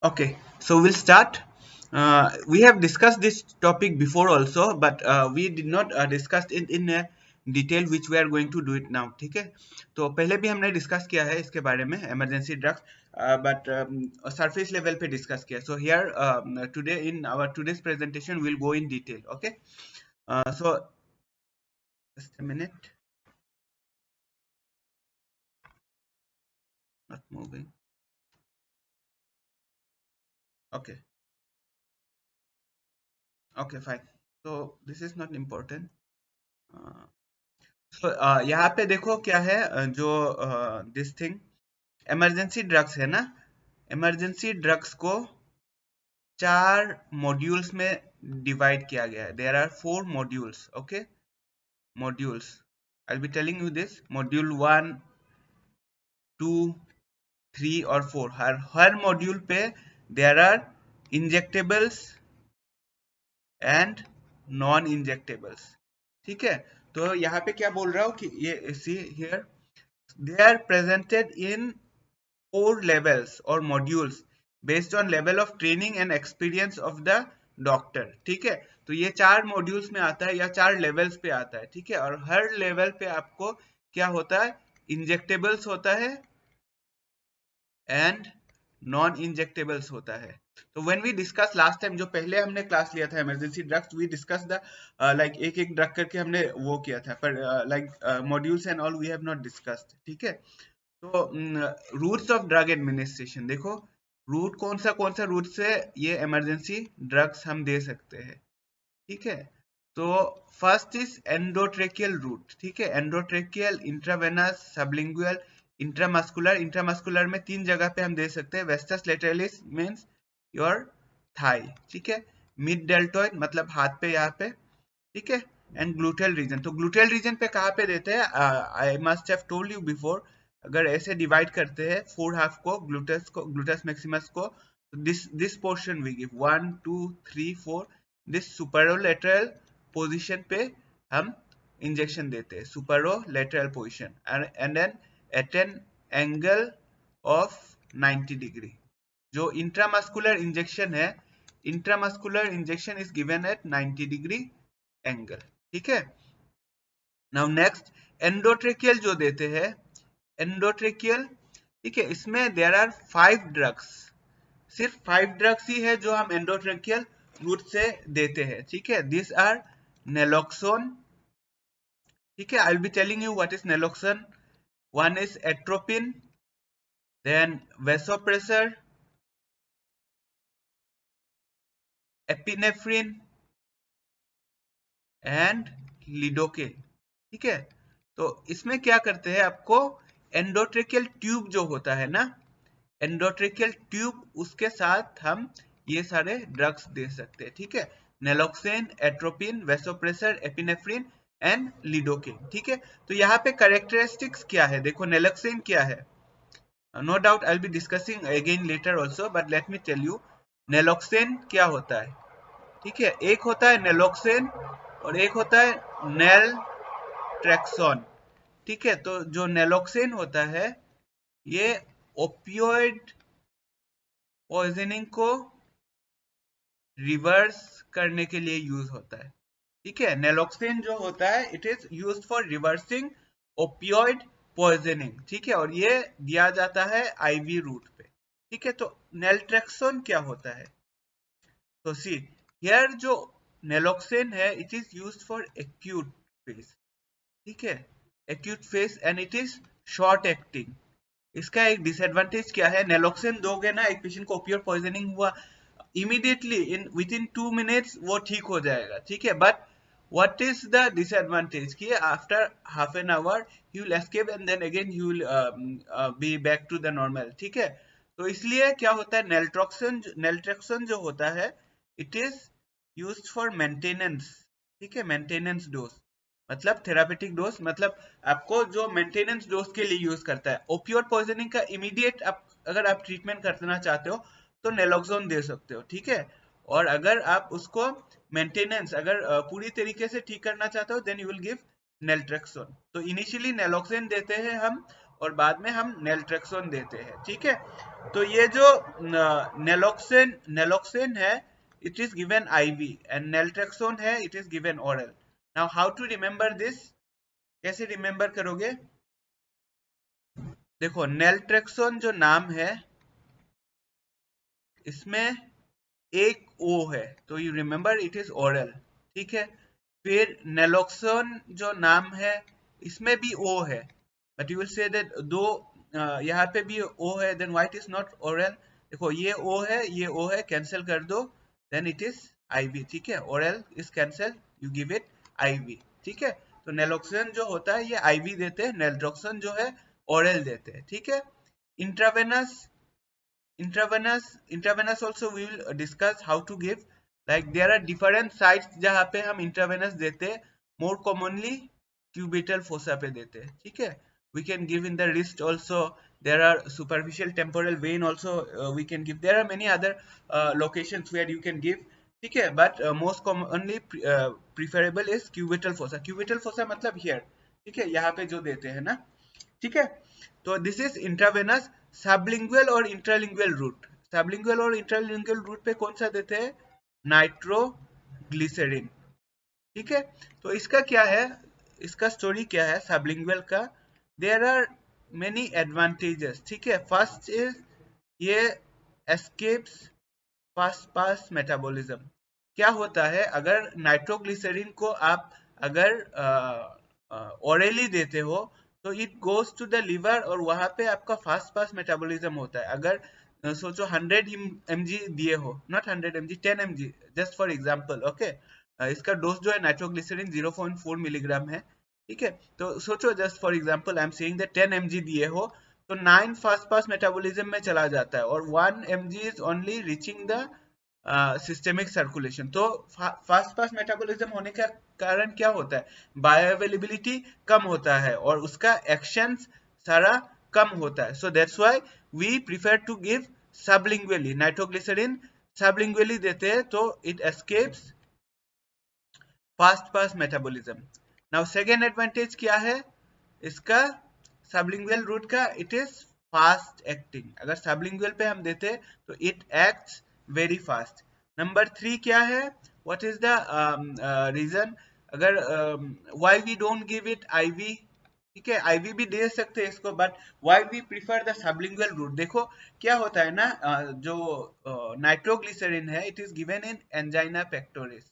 Okay, so we'll start. We have discussed this topic before also, but we did not discuss it in detail, which we are going to do it now. ठीक है, तो पहले भी हमने discuss किया है इसके बारे में emergency drugs, but surface level पे डिस्कस किया. So here today in our today's presentation we'll go in detail. Okay, so just a minute, not moving. Okay, okay, fine. So this is not important. Uh, तो यहाँ पे देखो क्या है, जो this thing emergency drugs है ना. Emergency drugs को 4 मॉड्यूल्स में डिवाइड किया गया है. There are 4 modules. Okay, modules I will be telling you this. Module 1, 2, 3 और 4. हर मॉड्यूल पे there are injectables and non injectables. ठीक है, तो यहाँ पे क्या बोल रहा हूँ कि ये see here, they are presented in 4 levels or modules based on level of training and experience of the doctor. ठीक है, तो ये 4 मॉड्यूल्स में आता है या 4 लेवल्स पे आता है. ठीक है, और हर लेवल पे आपको क्या होता है, इंजेक्टेबल्स होता है एंड नॉन इंजेक्टेबल्स होता है. तो when we discuss last time, जो पहले हमने क्लास लिया था emergency drugs, we discuss the like एक एक ड्रग करके हमने वो किया था, पर like modules and all we have not discussed. ठीक है, तो रूट्स ऑफ ड्रग एडमिनिस्ट्रेशन देखो, रूट कौन सा रूट से ये इमरजेंसी ड्रग्स हम दे सकते हैं. ठीक है, तो फर्स्ट इज एंडोट्रेकियल रूट. ठीक है, endotracheal, intravenous, sublingual, intramuscular. Intramuscular में 3 जगह पे हम दे सकते हैं. Vastus lateralis means your thigh. ठीक है, मिड डेल्टॉइड मतलब हाथ पे, यहाँ पे. ठीक है, एंड ग्लूटेल रीजन. तो ग्लूटेल रीजन पे कहाँ पे देते हैं, I must have told you before. अगर ऐसे डिवाइड करते हैं 4 हाफ को, ग्लूटस मैक्सिमस को, this portion we give 1, 2, 3, 4. This superolateral position पे हम इंजेक्शन देते हैं, superolateral position, and then at an angle of 90 degree. जो इंट्रामस्कुलर इंजेक्शन है, intramuscular injection is given at 90 degree angle. ठीक है, नाउ नेक्स्ट एंडोट्रेकियल जो देते हैं, एंडोट्रेकियल. ठीक है, इसमें देयर आर 5 ड्रग्स. सिर्फ 5 ड्रग्स ही है जो हम एंडोट्रेकियल रूट से देते हैं. ठीक है, दिस आर नेलोक्सोन. ठीक है, I will be telling you what is naloxone. One is atropine, then vasopressor, epinephrine and lidocaine. ठीक है, तो इसमें क्या करते हैं, आपको एंडोट्रेकियल ट्यूब जो होता है ना, एंडोट्रेकियल ट्यूब, उसके साथ हम ये सारे ड्रग्स दे सकते हैं. ठीक है, नेलोक्सेन, एट्रोपिन, वेसोप्रेसर, एपिनेफ्रिन एंड लिडोकेन. ठीक है, तो यहाँ पे कैरेक्टरिस्टिक्स क्या है, देखो नेलोक्सेन क्या है. No doubt I will be discussing again later also, but let me tell you naloxone क्या होता है. ठीक है, एक होता है नेलोक्सेन और एक होता है नेलट्रेक्सोन. ठीक है, तो जो नेलोक्सेन होता है ये ओपियोइड पॉइजनिंग को रिवर्स करने के लिए यूज होता है. ठीक है, नेलोक्सेन जो होता है it is used for reversing opioid poisoning. ठीक है, और ये दिया जाता है आईवी रूट पे. ठीक है, तो नेलट्रेक्सोन क्या होता है, तो सी हियर जो नेलोक्सेन है it is used for acute phase. ठीक है, acute phase and it is short acting. इसका एक डिसएडवांटेज क्या है, नेलोक्सेन दोगे ना एक पेशेंट को, ओपियोइड पॉइजनिंग हुआ, immediately in with in 2 minutes वो ठीक हो जाएगा. ठीक है, but what is the disadvantage कि after half an hour he will escape and then again he will be back to the normal. ठीक है, तो इसलिए क्या होता है, नेल्ट्रोक्सन जो होता है it is used for maintenance. ठीक है, मेंटेनेंस डोज मतलब थेरापेटिक डोज, मतलब आपको जो मेंटेनेंस डोज के लिए यूज करता है. ओपियोइड पॉइजनिंग का इमीडिएट अगर आप ट्रीटमेंट करना चाहते हो तो नेलोक्सोन दे सकते हो. ठीक है, और अगर आप उसको मेंटेनेंस अगर पूरी तरीके से ठीक करना चाहते हो देन यू विल गिव नेल्ट्रेक्सोन. तो इनिशियली नेलोक्सेन देते हैं हम, और बाद में हम नेल्ट्रेक्सोन देते हैं, ठीक है। तो ये जो नेलोक्सेन है, it is given IV, and naltrexone है, it is given oral. Now how to remember this, कैसे रिमेम्बर करोगे? देखो, नेल्ट्रेक्सोन जो नाम है इसमें एक ओ है, तो you remember it is oral, ठीक है। फिर नेलोक्सोन जो नाम है इसमें भी ओ है, but you will say that though यहाँ पे भी ओ है, then why it is not oral? देखो, ये ओ है, ये ओ है, कैंसिल कर दो, देन इट इज आईवी, ठीक है। Oral is cancel, you give it IV, ठीक है। तो नेलोक्सोन जो होता है ये आईवी देते हैं, नेल्ट्रोक्सोन जो है ओरल देते हैं, ठीक है। Intravenous, intravenous also we will discuss how to give, like there are different sites जहाँ पे हम intravenous देते हैं, more commonly cubital fossa पे देते हैं, ठीक है। we can give in the wrist also, there are superficial temporal vein also we can give, there are many other locations where you can give, ठीक है। but most commonly preferable is cubital fossa मतलब here, ठीक है, यहाँ पे जो देते हैं ना, ठीक है। तो दिस इज इंट्रावेनस। सबलिंगुअल और इंट्रालिंगुअल रूट, सबलिंगुअल और इंट्रालिंगुअल रूट पे कौन सा देते हैं? नाइट्रोग्लिसरीन, ठीक है। तो इसका क्या है, इसका स्टोरी क्या है सबलिंगुअल का? देयर आर मेनी एडवांटेजेस, ठीक है। फर्स्ट इज ये एस्केप्स फास्ट पास मेटाबॉलिज्म। क्या होता है, अगर नाइट्रोग्लिसरीन को आप अगर ओरली देते हो तो it goes to the liver और वहां पे आपका फास्ट पास मेटाबॉलिज्म होता है। अगर सोचो 100 mg दिए हो, not 100 mg, 10 mg, just for example, okay. इसका डोज जो है नाइट्रोग्लिसरीन 0.4 मिलीग्राम है, ठीक है। तो सोचो just for example I am saying that 10 mg दिए हो तो 9 फास्ट पास मेटाबॉलिज्म में चला जाता है और 1 mg is only reaching the systemic circulation. तो फास्ट पास मेटाबॉलिज्म होने का कारण क्या होता है? बायोअवेलेबिलिटी कम होता है और उसका एक्शन सारा कम होता है। So that's why we prefer to give sublingually, nitroglycerin sublingually देते हैं तो it escapes fast pass metabolism. Now second advantage क्या है इसका सबलिंगुअल रूट का? It is fast acting. अगर सबलिंगुअल पे हम देते तो it acts very fast. Number 3 क्या है? What is the reason? अगर why we don't give it IV, ठीक है, आईवी भी दे सकते हैं इसको, but why we prefer the sublingual route? देखो क्या होता है ना, जो नाइट्रोग्लिसरीन है it is given in angina pectoris,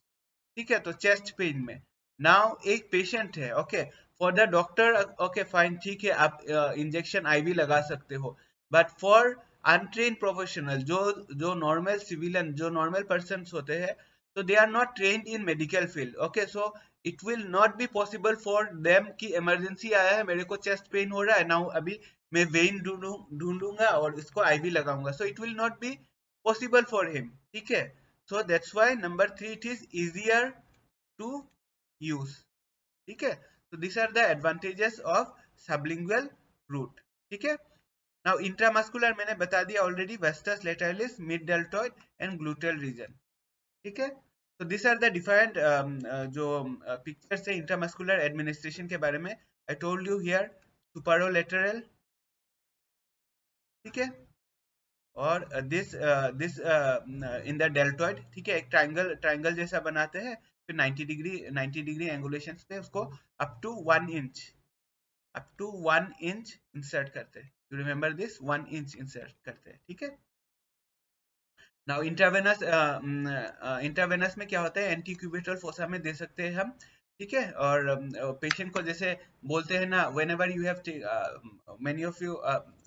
ठीक है, तो चेस्ट पेन में। नाउ एक पेशेंट है, okay, for the doctor, okay fine, ठीक है, आप इंजेक्शन आईवी लगा सकते हो, बट फॉर अनट्रेन प्रोफेशनल, जो नॉर्मल सिविलियन, जो नॉर्मल पर्सन होते हैं, तो they are not trained in medical field, okay. So it will not be possible for them कि इमरजेंसी आया है, मेरे को चेस्ट पेन हो रहा है, नाउ अभी मैं वेन ढूंढूंगा और इसको आईवी लगाऊंगा, सो it will not be possible for him, ठीक है। So that's why number 3 it is easier to use, ठीक है। So these are the advantages of sublingual route, ठीक है। Now intramuscular मैंने बता दिया already, vastus lateralis, mid deltoid and gluteal region, ठीक है। So these are the different जो pictures है intramuscular administration के बारे में। I told you here superolateral, ठीक है, और दिस इन द डेल्टॉइड, ठीक है, एक ट्रायंगल जैसा बनाते हैं, फिर 90 डिग्री एंगुलेशन पे उसको अप टू 1 इंच इंसर्ट करते हैं। You remember this, 1 inch insert करते हैं, ठीक है। नाउ इंट्रावेनस में क्या होता है? एंटी क्यूबिटल फोसा में दे सकते हैं हम, ठीक है। और पेशेंट को जैसे बोलते हैं ना, whenever you have many of you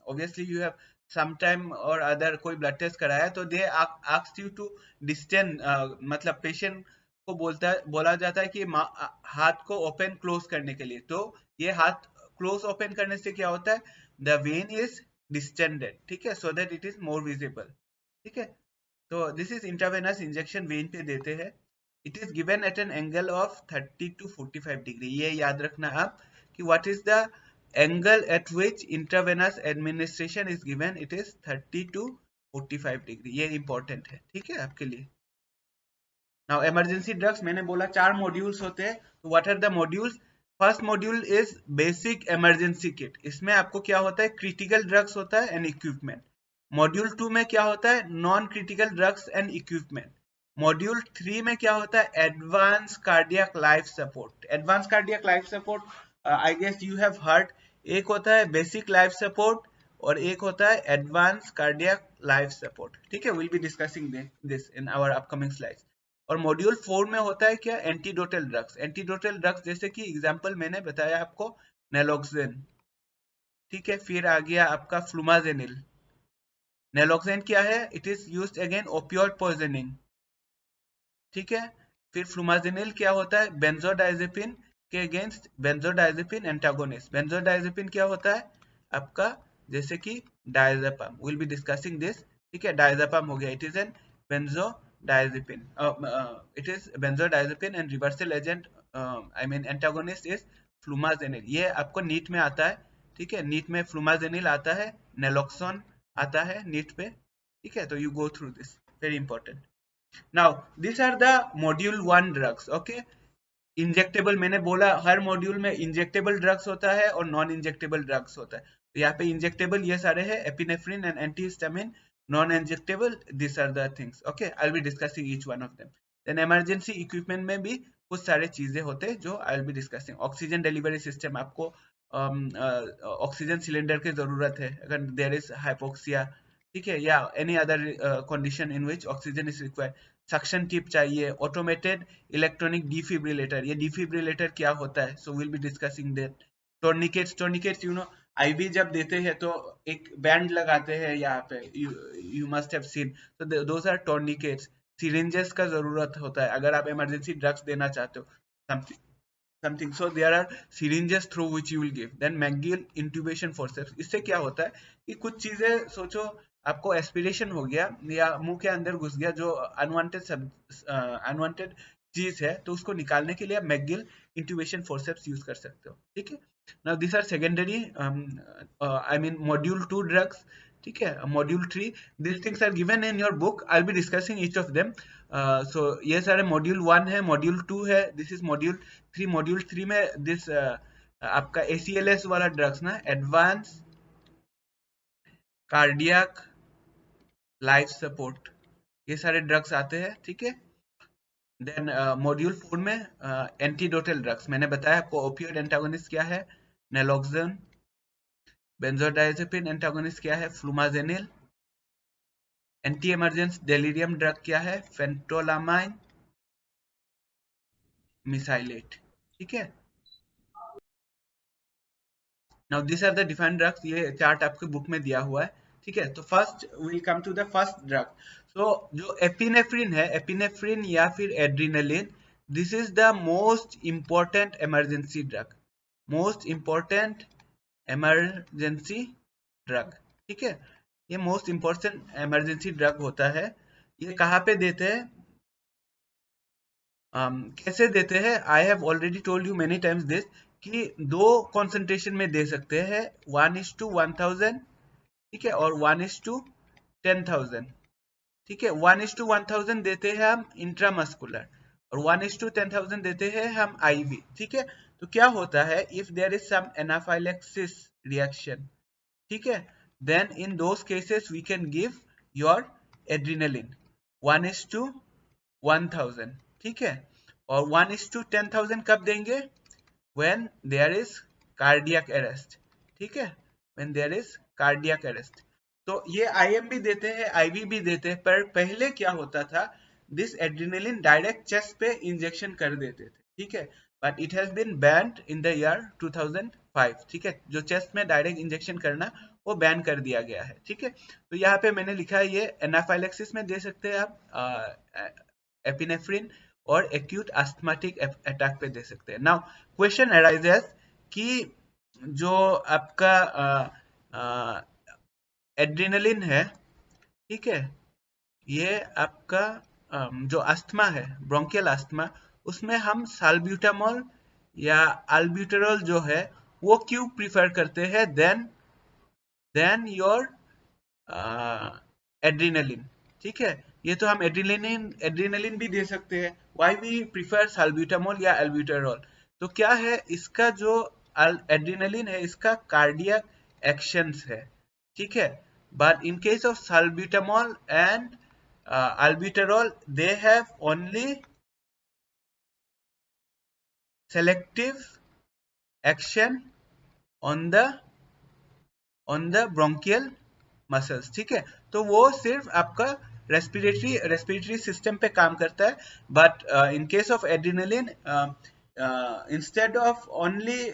obviously you have sometime or other कोई ब्लड टेस्ट कराया तो दे ask you to distend, मतलब पेशेंट को बोला जाता है कि हाथ को ओपन क्लोज करने के लिए। तो ये हाथ क्लोज ओपन करने से क्या होता है? द वेन इज डिस्टेंडेड, ठीक है, so that it is more visible, ठीक है। तो this is intravenous injection, when पे देते हैं। It is given eight an angle of 30 to 45 degree. ये याद रखना आप कि what is the angle eight which intravenous administration is given, it is 30 to 45 degree. ये इंपॉर्टेंट है, ठीक है, आपके लिए। नाउ इमरजेंसी ड्रग्स, मैंने बोला 4 मॉड्यूल्स होते हैं, तो what are the modules? First module is basic emergency kit. इसमें आपको क्या होता है, क्रिटिकल ड्रग्स होता है एंड इक्विपमेंट। मॉड्यूल 2 में क्या होता है, non critical drugs and equipment. Module 3 में क्या होता है, advance cardiac life support. Advance cardiac life support I guess you have heard. एक होता है बेसिक लाइफ सपोर्ट और एक होता है एडवांस कार्डियक लाइफ सपोर्ट। ठीक है, will be discussing this in our upcoming slides. और मॉड्यूल 4 में होता है क्या, एंटीडोटल ड्रग्स। एंटीडोटल ड्रग्स जैसे कि एग्जांपल मैंने बताया आपको, नेलोक्सेन। ठीक है, फिर आ गया आपका फ्लूमाजेनिल। नेलोक्सेन क्या है, it is used again opioid poisoning. ठीक है, फिर फ्लूमाजेनिल क्या होता है, बेंजोडाइजेपिन के अगेंस्ट बेंजोडाइजेपिन एंटागोनिस्ट। बेंजोडाइजेपिन क्या होता है आपका, जैसे कि diazepam, will be discussing this. ठीक है, डायजेपाम हो गया, it is N benzodiazepine, it is benzodiazepine and reversal agent, I mean antagonist is flumazenil. ये आपको नीट में आता है। ठीक है, नीट में फ्लूमाजेनिल आता है, नेलोक्सोन आता है नीट पे। ठीक है, तो you go through this, very important. Now, these are the module 1 drugs. Okay, injectable, मैंने बोला हर मॉड्यूल में इंजेक्टेबल ड्रग्स होता है और नॉन इंजेक्टेबल ड्रग्स होता है। तो यहाँ पे इंजेक्टेबल ये सारे हैं, epinephrine and antihistamine. Non injectable, this are the things. Okay, I will be discussing each one of them. Then emergency equipment में भी कुछ सारे चीजें होते हैं जो I will be discussing. Oxygen delivery system, आपको ऑक्सीजन सिलेंडर की जरूरत है अगर देयर इज हाइपोक्सिया, ठीक है, या any other condition in which oxygen is required. Suction tip चाहिए, ऑटोमेटेड इलेक्ट्रॉनिक डिफिब्रिलेटर। ये डिफिब्रिलेटर क्या होता है, so will be discussing that. Tourniquets, tourniquets you know, IV जब देते हैं तो एक बैंड लगाते हैं यहाँ पे, यू मस्ट हैव सीन, तो दोस आर टोर्निकेट्स। सिरिंजेस का जरूरत होता है अगर आप इमरजेंसी ड्रग्स देना चाहते हो, something, so there are syringes through which you will give. Then McGill intubation forceps, इससे क्या होता है कि कुछ चीजें सोचो, आपको एस्पिरेशन हो गया या मुंह के अंदर घुस गया जो अनवांटेड चीज है, तो उसको निकालने के लिए आप मैकगिल इंट्यूबेशन फोर्सेप्स यूज कर सकते हो। ठीक है, now this are secondary, I mean module 2 drugs. ठीक है, module 3, this things are given in your book, I will be discussing each of them. So ये सारे मॉड्यूल 1 है, मॉड्यूल 2 है, दिस इज मॉड्यूल 3। मॉड्यूल 3 में दिस आपका ACLS वाला drugs ना, एडवांस कार्डियक लाइफ सपोर्ट, ये सारे ड्रग्स आते हैं। ठीक है, देन मॉड्यूल 4 में एंटीडोटल ड्रग्स, मैंने बताया आपको ओपियोइड एंटागोनिस्ट क्या है, नेलोक्सोन। बेंजोडाइजेपिन एंटागोनिस्ट क्या है, flumazenil. Anti emergence delirium drug क्या है, फेंटोलामाइन मिसाइलेट। ठीक है, now this are the defined drugs, ये चार्ट आपके बुक में दिया हुआ है। ठीक है, तो first will come to the first drug. So जो एपिनेफ्रिन है, एपिनेफ्रिन या फिर adrenaline, this is the most important emergency drug, most important emergency drug. ठीक है, ये मोस्ट इंपॉर्टेंट इमरजेंसी ड्रग होता है। ये कहाँ पे देते हैं, कैसे देते हैं, I have already told you many times this, कि दो कॉन्सेंट्रेशन में दे सकते हैं, 1:1000, ठीक है, और 1:10,000। ठीक है, 1:1000 देते हैं हम इंट्रामस्कुलर और 1:10,000 देते हैं हम आईवी। ठीक है, तो क्या होता है, if there is some anaphylaxis reaction, ठीक है, then in those cases we can give your adrenaline 1:1000। ठीक है, और 1:10,000 कब देंगे, when there is cardiac arrest। ठीक है, when there is cardiac arrest। तो ये IM भी देते हैं, IV भी देते हैं, पर पहले क्या होता था, दिस एड्रिनलिन डायरेक्ट चेस्ट पे इंजेक्शन कर देते थे। ठीक है, but it has been banned in the year 2005। ठीक है, जो चेस्ट में डायरेक्ट इंजेक्शन करना वो बैन कर दिया गया है। ठीक है, तो यहाँ पे मैंने लिखा है, ये एनाफाइलेक्सिस में दे सकते हैं आप एपिनेफ्रिन, और एक्यूट अस्थमेटिक अटैक पे दे सकते हैं। नाउ क्वेश्चन अराइजेस कि जो आपका एड्रिनलिन है, ठीक है, ये आपका जो अस्थमा है, ब्रोंकियल अस्थमा, उसमें हम साल्ब्यूटामोल या अल्ब्यूटेरॉल जो है वो क्यों प्रीफर करते हैं देन योर एड्रिनलिन। ठीक है, ये तो हम एड्रिनलिन भी दे सकते हैं, व्हाई वी प्रीफर साल्ब्यूटामोल या एल्ब्यूटेरॉल। तो क्या है इसका जो एड्रेनलिन है इसका कार्डियक एक्शंस है, ठीक है। But in case of salbutamol and albuterol they have only selective action on the bronchial muscles, ठीक है। तो वो सिर्फ आपका रेस्पिरेटरी सिस्टम पे काम करता है। But in case of adrenaline instead of only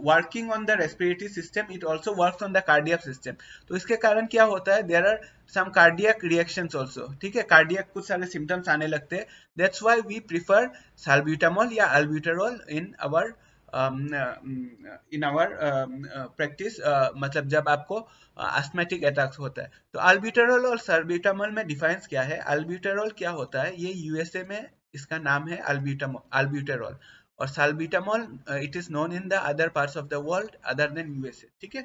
working on the respiratory system it also works on the cardiac system. तो इसके कारण क्या होता है, there are some cardiac reactions also, ठीक है। कार्डियक कुछ सारे सिम्टम्स आने लगते हैं। That's why we prefer salbutamol या अल्ब्यूटेरॉल इन आवर प्रैक्टिस, मतलब जब आपको एस्थमेटिक अटैक्स होता है। तो अल्ब्यूटेरॉल और साल्ब्यूटामॉल में डिफरेंस क्या है? अल्ब्यूटेरॉल क्या होता है, ये यूएसए में इसका नाम है अल्ब्यूटेरॉल, और salbutamol it is known in the other parts of the world other than USA, ठीक है।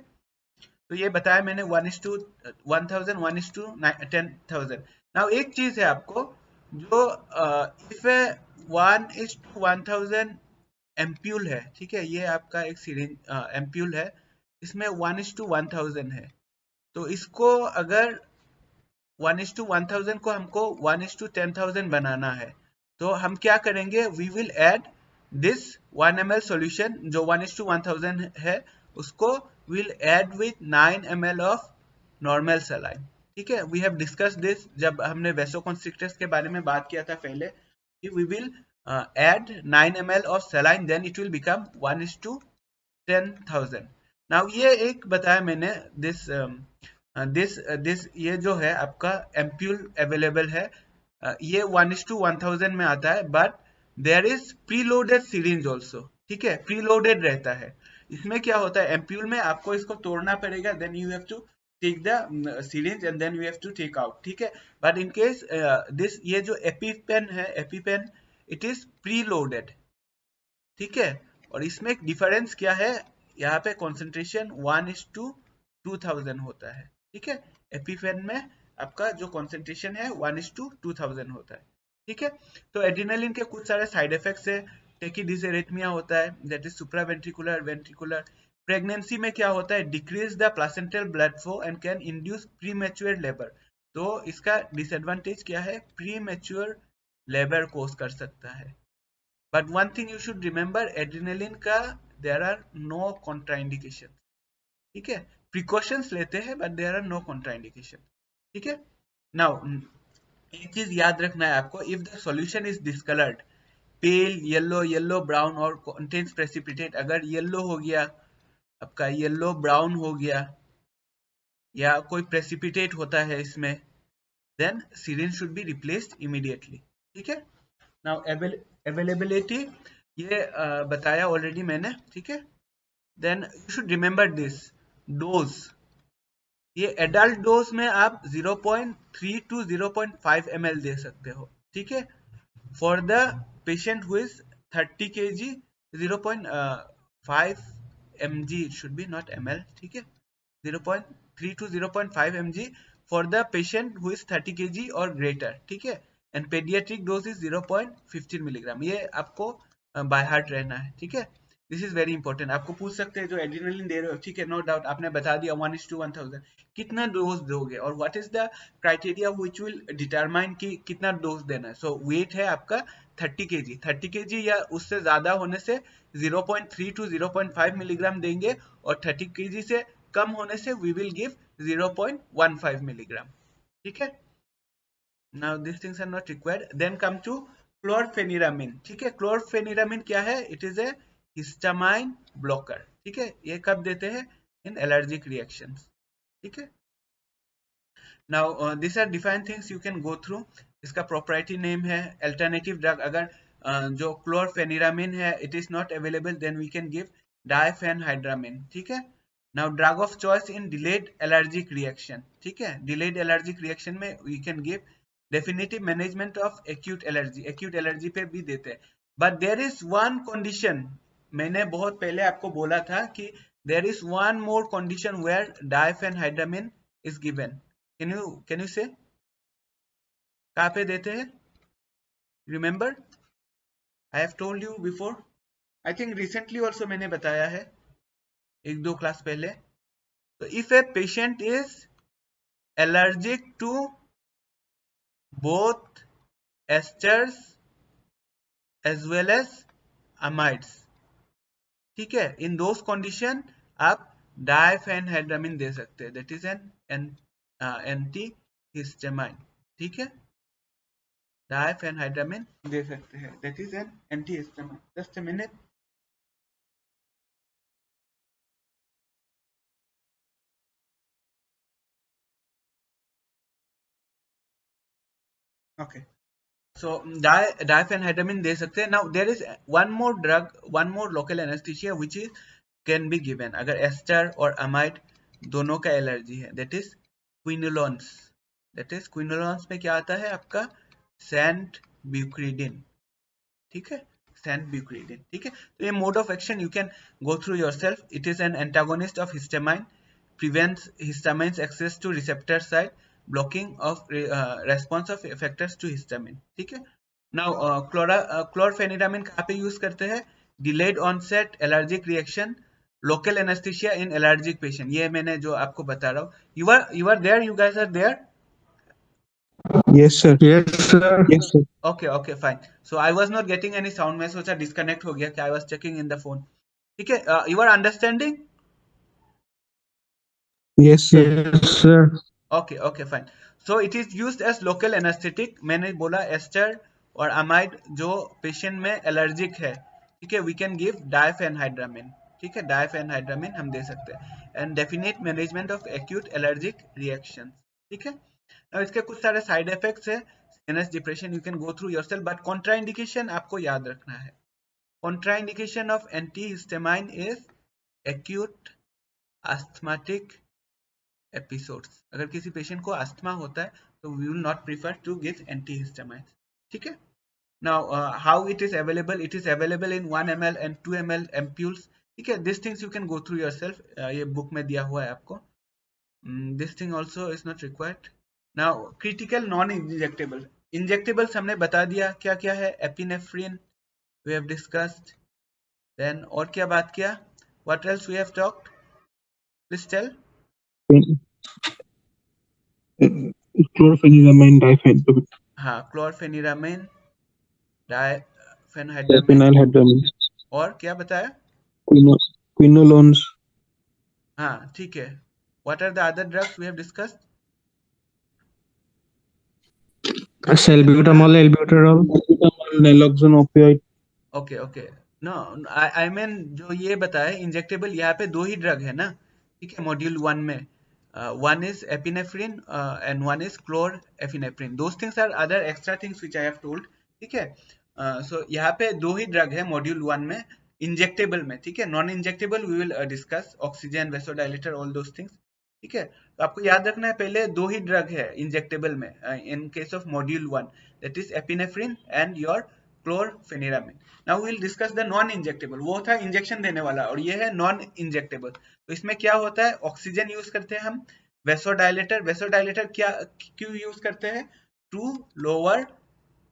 तो ये बताया मैंने 1:1000 1:10,000। नाउ एक चीज है आपको, जो इफ 1:1000 एम्प्यूल है, ठीक है, ये आपका एक सिरिंज एम्प्यूल है, इसमें 1:1000 है। तो इसको अगर 1:1000 को हमको 1:10,000 बनाना है, तो हम क्या करेंगे, we will add this 1 ml solution जो 1:1000 है, उसको will add with 9 ml of normal saline, ठीक है। वी हैव डिस्कस दिस जब हमने वेसोकंस्ट्रिक्टर्स के बारे में बात किया था पहले, कि we will add 9 ml of saline, then it will become 1:10,000. Now ये एक बताया मैंने, दिस ये जो है आपका एम्प्यूल अवेलेबल है, ये 1:1000 में आता है, but there is preloaded syringe also, ठीक है, प्रीलोडेड रहता है। इसमें क्या होता है, एम्प्यूल में आपको इसको तोड़ना पड़ेगा, then you have to take the syringe and then you have to take out, ठीक है। बट इन केस दिस ये जो एपीपेन है, एपीपेन इट इज प्रीलोडेड, ठीक है। और इसमें एक डिफरेंस क्या है, यहाँ पे कॉन्सेंट्रेशन 1:2000 होता है, ठीक है। एपीपेन में आपका जो कॉन्सेंट्रेशन है 1:2000 होता है, ठीक है। तो एड्रेनलिन के कुछ सारे साइड इफेक्ट्स है, टेकीडिसरेथमिया होता है, that is supraventricular ventricular. Pregnancy में क्या होता है, decrease the placental blood flow and can induce premature labour. तो इसका डिसएडवांटेज क्या है, प्रीमेच्योर लेबर कोज कर सकता है। But one thing you should remember, adrenaline का देयर आर नो कॉन्ट्राइंडिकेशन, ठीक है। प्रिकॉशंस लेते हैं but there are no contraindication, ठीक है। नाउ एक चीज याद रखना है आपको, if the solution is discoloured, pale yellow brown और कंटेन्स प्रेसिपिटेट, अगर येलो हो गया आपका, येलो ब्राउन हो गया, या कोई प्रेसिपिटेट होता है इसमें, then syringe should be replaced immediately, ठीक है। नाउ अवेलेबिलिटी ये बताया ऑलरेडी मैंने, ठीक है। Then you should remember this dose, ये एडल्ट डोज में आप 0.3 to 0.5 ml दे सकते हो, ठीक है। For the patient who is 30 kg 0.5 mg, it should be not ml, ठीक है, 0.3 to 0.5 mg for the patient who is 30 kg or greater, ठीक है। And paediatric dose is 0.15 milligram, ये आपको बाय हार्ट रहना है, ठीक है। This is very important. आपको पूछ सकते हैं जो एड्रेनलिन दे रहे हो, ठीक है, नो डाउट आपने बता दिया 1:1000, कितना डोज दोगे और what is the criteria which will determine कि कितना डोज देना है। सो वेट है आपका 30 kg, 30 kg या उससे ज्यादा होने से 0.3 to 0.5 मिलीग्राम देंगे, और 30 kg से कम होने से वी विल गिव 0.15 मिलीग्राम, ठीक है। Now these things are not required. Then come to क्लोरफेनिरामिन, ठीक है। क्लोरफेनिरामिन क्या है, it is A histamine blocker, ठीक है। ये कब देते हैं, इन एलर्जिक रिएक्शंस, ठीक है। Now this are defined things you can go through. इसका प्रोप्राइटरी नेम है, अल्टरनेटिव ड्रग, अगर जो क्लोरफेनिरामिन है it is not available, then we can give diphenhydramine, ठीक है। Now drug of choice in delayed allergic reaction, ठीक है। Delayed allergic reaction में we can give definitive management of acute allergy, acute allergy पे भी देते हैं। But there is one condition, मैंने बहुत पहले आपको बोला था कि there is one more condition where diphenhydramine is given. Can you say कहाँ पे देते हैं, remember, I have told you before. I think recently also मैंने बताया है, 1-2 क्लास पहले. तो if a patient is allergic to both esters as well as amides, ठीक है, इन दोज कंडीशन आप डायफेनहाइड्रामिन दे सकते हैं, that is an anti histamine. ठीक है, डायफेनहाइड्रामिन दे सकते हैं, that is an anti histamine. Just a minute. Okay, so diphenhydramine दे सकते हैं. Now there is one more drug, one more local anesthesia which is can be given अगर ester और amide दोनों का एलर्जी है, that is quinolones. that is quinolones में क्या आता है आपका सेंट ब्यूक्रीडिन. ठीक है, सेंट ब्यूक्रीडिन. ठीक है, तो ये mode of action you can go through yourself. It is N antagonist of histamine, prevents histamines access to receptor site, blocking of response of effectors to histamine. ठीक है. Now chlorpheniramine कहाँ पे यूज करते हैं? Delayed onset allergic reaction, local anesthesia in allergic patient. ये मैंने जो आपको बता रहा हूँ. You are there, you guys are there? Yes sir. Yes sir. Yes sir. Okay, fine. So I was not getting any sound. मैं सोचा disconnect हो गया कि I was checking in the phone. ठीक है, you are understanding? Yes sir. Yes sir. Okay, fine. So it is used as local anesthetic. मैंने बोला ester और अमाइड जो पेशेंट में एलर्जिक है, ठीक है, वी कैन गिव डायफेनहाइड्रामिन. ठीक है, डायफेनहाइड्रामिन हम दे सकते हैं. And definite management of acute allergic reaction. ठीक है. अब इसके कुछ सारे साइड इफेक्ट्स है. CNS depression, you can go through yourself, but contraindication आपको याद रखना है. Contraindication of antihistamine is acute asthmatic episodes. अगर किसी पेशेंट को अस्थमा होता है तो we will not prefer to give antihistamine. ठीक है. Now how it is available? It is available in 1 ml and 2 ml ampoules. ठीक है, this things you can go through yourself. ये बुक में दिया हुआ है आपको. This thing also is not required. Now critical non injectable. Injectables हमने बता दिया क्या क्या है. Epinephrine we have discussed. Then और क्या बात किया? What else we have talked? Please tell. Chlorpheniramine diphenhydramine. हाँ, क्लोरफेनिरामिन, डायफेनहाइड्रामिन Diphenhydramine. और क्या बताया? Quinolones. हाँ, ठीक है. What are the other drugs we have discussed? Salbutamol, albuterol, naloxone opioid. Okay. No, I mean जो ये बताया इंजेक्टेबल, यहाँ पे 2 ही ड्रग है ना. ठीक है, मॉड्यूल 1 में one is epinephrine and one is chlorepinephrine. Those things are other extra things which I have told. ठीक है. So यहाँ पे 2 ही ड्रग है मॉड्यूल 1 में इंजेक्टेबल में. ठीक है, non injectable we will discuss oxygen, vasodilator, all those things. ठीक है, तो आपको याद रखना है पहले 2 ही ड्रग है इंजेक्टेबल में in case of module 1, that is epinephrine and your chlorpheniramine. Now we will discuss the non injectable. वो था इंजेक्शन देने वाला और ये है नॉन इंजेक्टेबल. तो इसमें क्या होता है? ऑक्सीजन यूज करते हैं हम. वेसोडाइलेटर क्या क्यों यूज करते हैं? To lower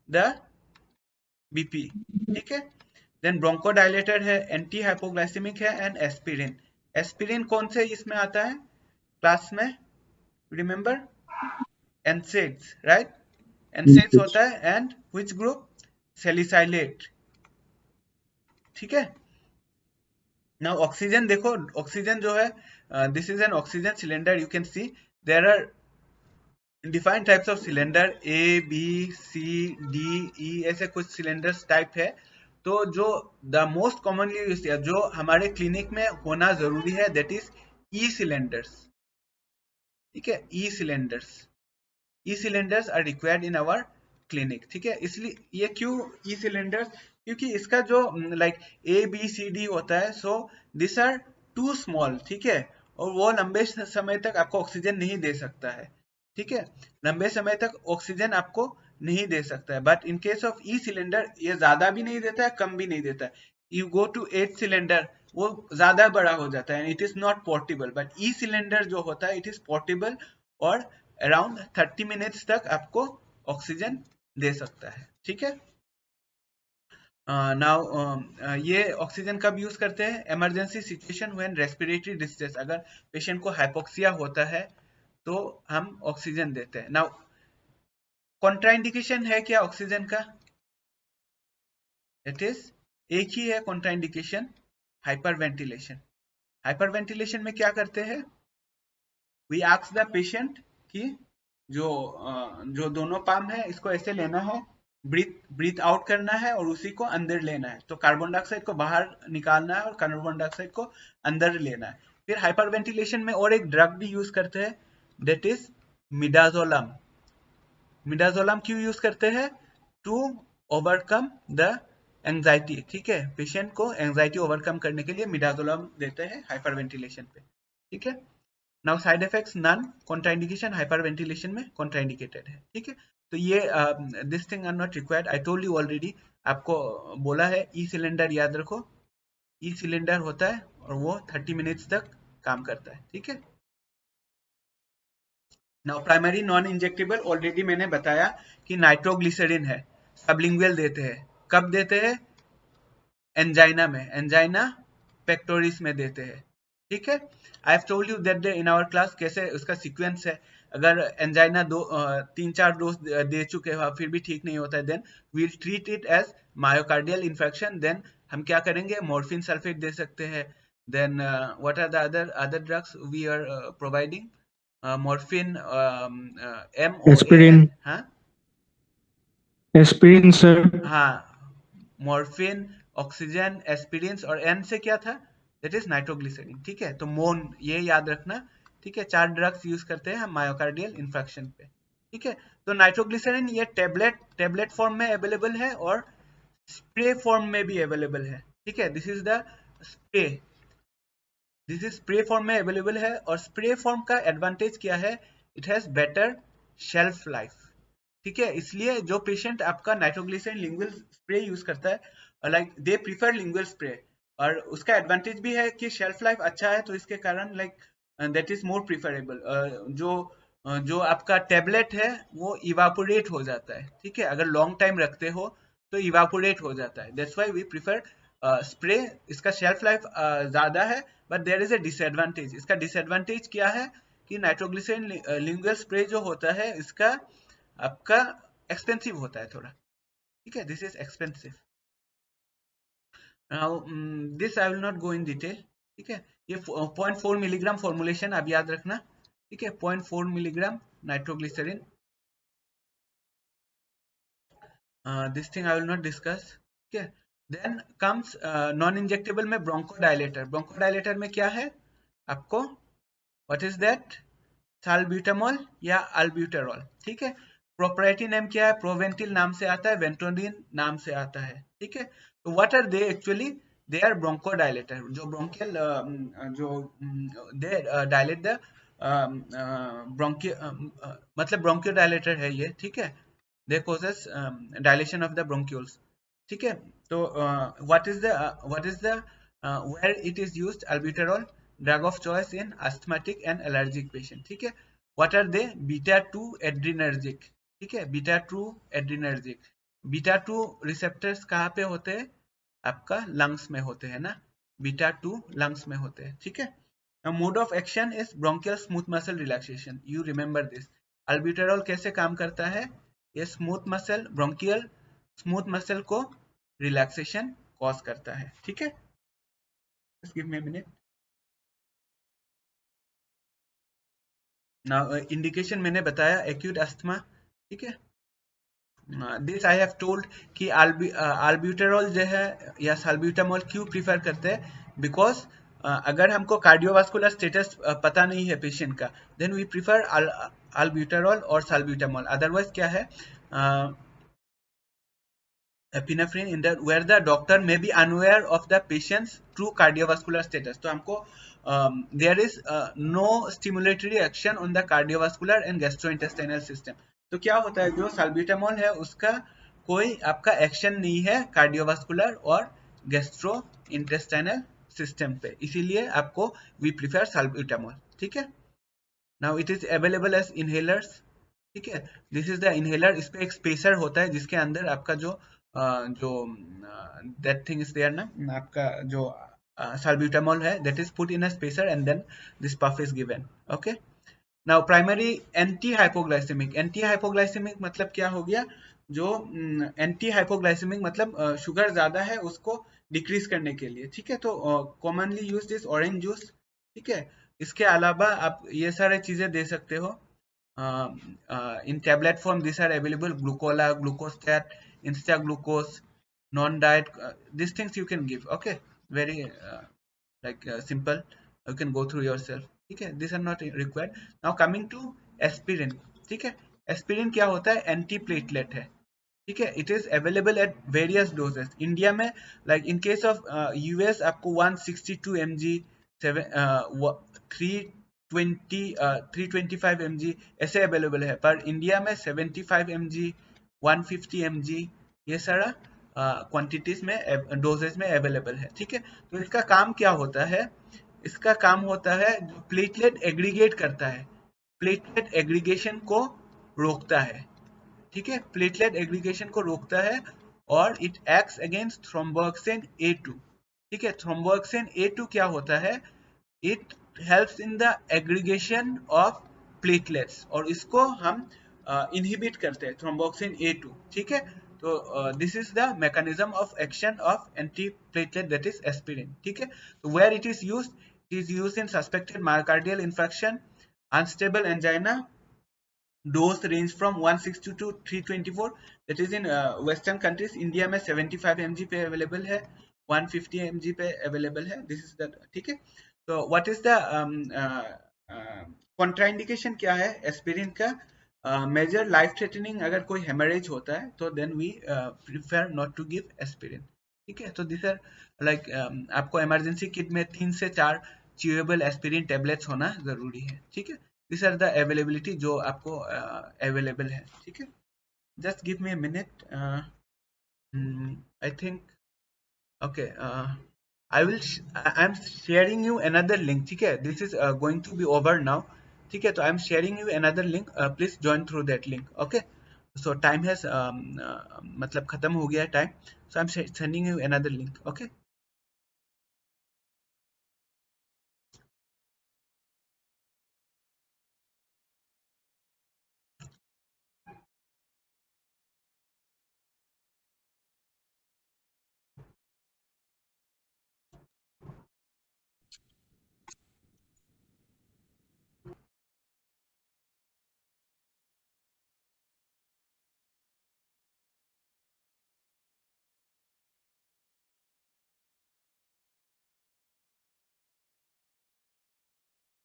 the BP. ठीक है. देन ब्रोंकोडाइलेटर है, एंटी हाइपोग्लाइसेमिक है, एंड एस्पिरिन. एस्पिरिन कौन से इसमें आता है क्लास में? Remember NSAIDs, right? एनसेड्स होता है. And which group? सैलिसाइलेट. ठीक है. नाउ ऑक्सीजन देखो, ऑक्सीजन जो है this is an oxygen cylinder. You can see there are defined types of cylinder, A B C D E, ऐसे कुछ सिलेंडर्स टाइप है. तो जो द मोस्ट कॉमनली यूज जो हमारे क्लिनिक में होना जरूरी है, दैट इज ई सिलेंडर्स. ठीक है, E cylinders. E cylinders are required in our clinic. ठीक है, इसलिए ये क्यों ई सिलेंडर्स? क्योंकि इसका जो like A B C D होता है, so this are too small. ठीक है, और वो लंबे समय तक आपको ऑक्सीजन नहीं दे सकता है. ठीक है, लंबे समय तक ऑक्सीजन आपको नहीं दे सकता है. But in case of E cylinder ये ज्यादा भी नहीं देता है, कम भी नहीं देता है. यू गो टू 8 सिलेंडर, वो ज्यादा बड़ा हो जाता है. It is not portable. But E cylinder जो होता है, इट इज पोर्टेबल और अराउंड 30 मिनट्स तक आपको ऑक्सीजन दे सकता है. ठीक है. नाउ ये ऑक्सीजन कब यूज करते हैं? Emergency situation when respiratory distress, अगर पेशेंट को हाइपोक्सिया होता है तो हम ऑक्सीजन देते हैं। नाउ कॉन्ट्राइंडिकेशन है क्या ऑक्सीजन का? इट इज एक ही है कॉन्ट्राइंडिकेशन, हाइपरवेंटिलेशन। हाइपरवेंटिलेशन में क्या करते हैं? वी आस्क द पेशेंट कि जो दोनों पाम है इसको ऐसे लेना है, ब्रीथ आउट करना है और उसी को अंदर लेना है। तो कार्बन डाइऑक्साइड को बाहर निकालना है और कार्बन डाइऑक्साइड को अंदर लेना है। फिर हाइपरवेंटिलेशन में और एक ड्रग भी यूज करते हैं, दैट इज मिडाजोलम। मिडाजोलम क्यों यूज करते हैं? To overcome the anxiety. ठीक है, पेशेंट को एंजाइटी ओवरकम करने के लिए मिडाजोलम देते हैं हाइपरवेंटिलेशन पे। ठीक है, now side effects none, contraindication hyperventilation में कॉन्ट्राइंडिकेटेड है। ठीक है, तो ये this thing are not required, I told you already, आपको बोला है। ई सिलेंडर याद रखो, ई सिलेंडर होता है और वो 30 मिनट्स तक काम करता है। ठीक है, now primary non injectable already मैंने बताया कि नाइट्रोग्लिसरीन है, सबलिंगुअल देते हैं। कब देते हैं? एंजाइना में, एंजाइना पेक्टोरिस में देते हैं। ठीक है, I have told you that in our class कैसे उसका सीक्वेंस है। अगर एंजाइना 3-4 डोज दे चुके हो फिर भी ठीक नहीं होता है, then we will treat it as myocardial infection. देन हम क्या करेंगे? मॉर्फिन सल्फेट दे सकते हैं। Then what are the other drugs we are providing? Morphine, MOAN, Aspirin, हाँ aspirin, sir. हाँ, मॉर्फिन, ऑक्सीजन, एस्पिरिन और एन से क्या था? That is nitroglycerin. ठीक है, तो मोन ये याद रखना। ठीक है, 4 ड्रग्स यूज करते हैं हम मायोकार्डियल इन्फेक्शन पे। ठीक है, तो नाइट्रोग्लिसरीन ये टेबलेट फॉर्म में अवेलेबल है और स्प्रे फॉर्म में भी अवेलेबल है। ठीक है, this is the spray, this is spray form में अवेलेबल है। और स्प्रे फॉर्म का एडवांटेज क्या है? It has better shelf life. ठीक है, इसलिए जो पेशेंट आपका नाइट्रोग्लिसरीन लिंगुअल स्प्रे यूज करता है, like they prefer lingual spray, और उसका एडवांटेज भी है कि शेल्फ लाइफ अच्छा है, तो इसके कारण like that is more preferable. जो आपका टेबलेट है वो इवापोरेट हो जाता है। ठीक है, अगर लॉन्ग टाइम रखते हो तो इवापोरेट हो जाता है, that's why we prefer spray. इसका शेल्फ लाइफ ज्यादा है, but there is a disadvantage. इसका डिसएडवांटेज क्या है कि नाइट्रोग्लिसरीन लिंगुअल स्प्रे जो होता है इसका आपका एक्सपेंसिव होता है थोड़ा। ठीक है, this is expensive. Now this I will not go in detail. ठीक है, ये 0.4 मिलीग्राम फॉर्मुलेशन आप याद रखना। ठीक है, 0.4 milligram nitroglycerin, this thing I will not discuss. ठीक है, देन कम्स नॉन इंजेक्टेबल में ब्रोंकोडायलेटर। ब्रोंकोडायलेटर में क्या है आपको? What is that? साल्ब्यूटामॉल या अल्ब्यूटेरॉल। ठीक है, प्रोपराइटी नेम क्या है? प्रोवेंटिल नाम से आता है, वेंटोडिन नाम से आता है। ठीक है, तो what are they actually? They are bronchodilator, जो ब्रोंकियल जो दे डायलेट द ब्रोंकियल, मतलब ब्रोंकियोडायलेटर है ये। ठीक है, they causes dilation of the bronchioles. ठीक है, तो what is the where it is used? Albuterol, drug of choice in asthmatic and allergic patient. ठीक है, what are they? Beta 2 adrenergic. ठीक है, बीटा 2 एड्रीनर्जिक। बीटा 2 रिसेप्टर्स कहाँ पे होते हैं? आपका लंग्स में होते हैं ना, बीटा 2 लंग्स में होते हैं। ठीक है, mode of action is bronchial smooth muscle relaxation, you remember this. Albuterol कैसे काम करता है? ये smooth muscle, bronchial smooth muscle को रिलैक्सेशन कॉज करता है। ठीक है, just give me a minute. Now indication मैंने बताया, एक्यूट अस्थमा। ठीक है, दिस आई हैव टोल्ड कि अल्ब्यूटेरॉल जो है या साल्ब्यूटामॉल क्यों प्रीफर करते हैं? बिकॉज अगर हमको कार्डियोवास्कुलर स्टेटस पता नहीं है पेशेंट का, देन वी प्रीफर अल्ब्यूटेरॉल और साल्ब्यूटामॉल। अदरवाइज क्या है? epinephrine in the where the doctor may be unaware of the patient's true cardiovascular status. तो हमको there is no stimulatory action on the cardiovascular and gastrointestinal system. तो क्या होता है? जो साल्ब्यूटामॉल है उसका कोई आपका एक्शन नहीं है कार्डियोवास्कुलर और गैस्ट्रो इंटेस्टाइनल सिस्टम पे, इसीलिए आपको वी प्रीफर साल्ब्यूटामॉल। ठीक है, now it is available as inhalers. ठीक है, दिस इज द इनहेलर। इस पे एक स्पेसर होता है जिसके अंदर आपका जो जो दैट थिंग इज देयर ना, आपका जो salbutamol है, that is put in a spacer and then this puff is given. Okay. Now primary anti hypoglycemic मतलब क्या हो गया, जो एंटी हाइपोग्लाइसेमिक मतलब शुगर ज्यादा है उसको डिक्रीज करने के लिए, ठीक है। तो commonly use is orange juice, ठीक है। इसके अलावा आप ये सारे चीजें दे सकते हो in tablet form. This are available, glucola, glucostat, insta glucose, non diet, these things you can give. Okay, very simple, you can go through yourself, ठीक है। these are not required. Now coming to aspirin, ठीक है। Aspirin क्या होता है, anti platelet है, ठीक है। It is available at various doses India में, like in case of US आपको 162 mg, 320 325 mg ऐसे अवेलेबल है, पर इंडिया में 75 mg, 150 mg ये सारा क्वांटिटीज में, डोजेज में अवेलेबल है, ठीक है। तो इसका काम क्या होता है, इसका काम होता है जो प्लेटलेट एग्रीगेट करता है, प्लेटलेट एग्रीगेशन को रोकता है, ठीक है। प्लेटलेट एग्रीगेशन को रोकता है और it acts against thromboxane A2, ठीक है। थ्रोम्बोक्सिन A2 क्या होता है, it helps in the aggregation of platelets और इसको हम इनहिबिट करते हैं, थ्रोम्बोक्सिन A2, ठीक है। तो this is the mechanism of action of anti platelet, that is aspirin, ठीक है। तो where it is used in suspected myocardial infection, unstable angina, dose range from 160 to 324, that is in western countries. India में 75 mg पे available है, 150 mg पे available है, this is the, ठीक है। तो व्हाट इज द कॉन्ट्राइंडिकेशन क्या है एस्पिरिन का, मेजर लाइफ थ्रेटनिंग, अगर कोई हेमरेज होता है तो then we prefer not to give aspirin, ठीक है। तो दिस आर आपको इमरजेंसी किट में 3 से 4 च्यूएबल एस्पिरिन टेबलेट्स होना जरूरी है, ठीक है। दिस आर द अवेलेबिलिटी जो आपको अवेलेबल है, ठीक है। Just give me a minute, I think, okay, I am sharing you another link, ठीक है। This is going to be over now, ठीक है। तो I am sharing you another link, please join through that link, okay. So time has मतलब खत्म हो गया time, so I am sending you another link, okay.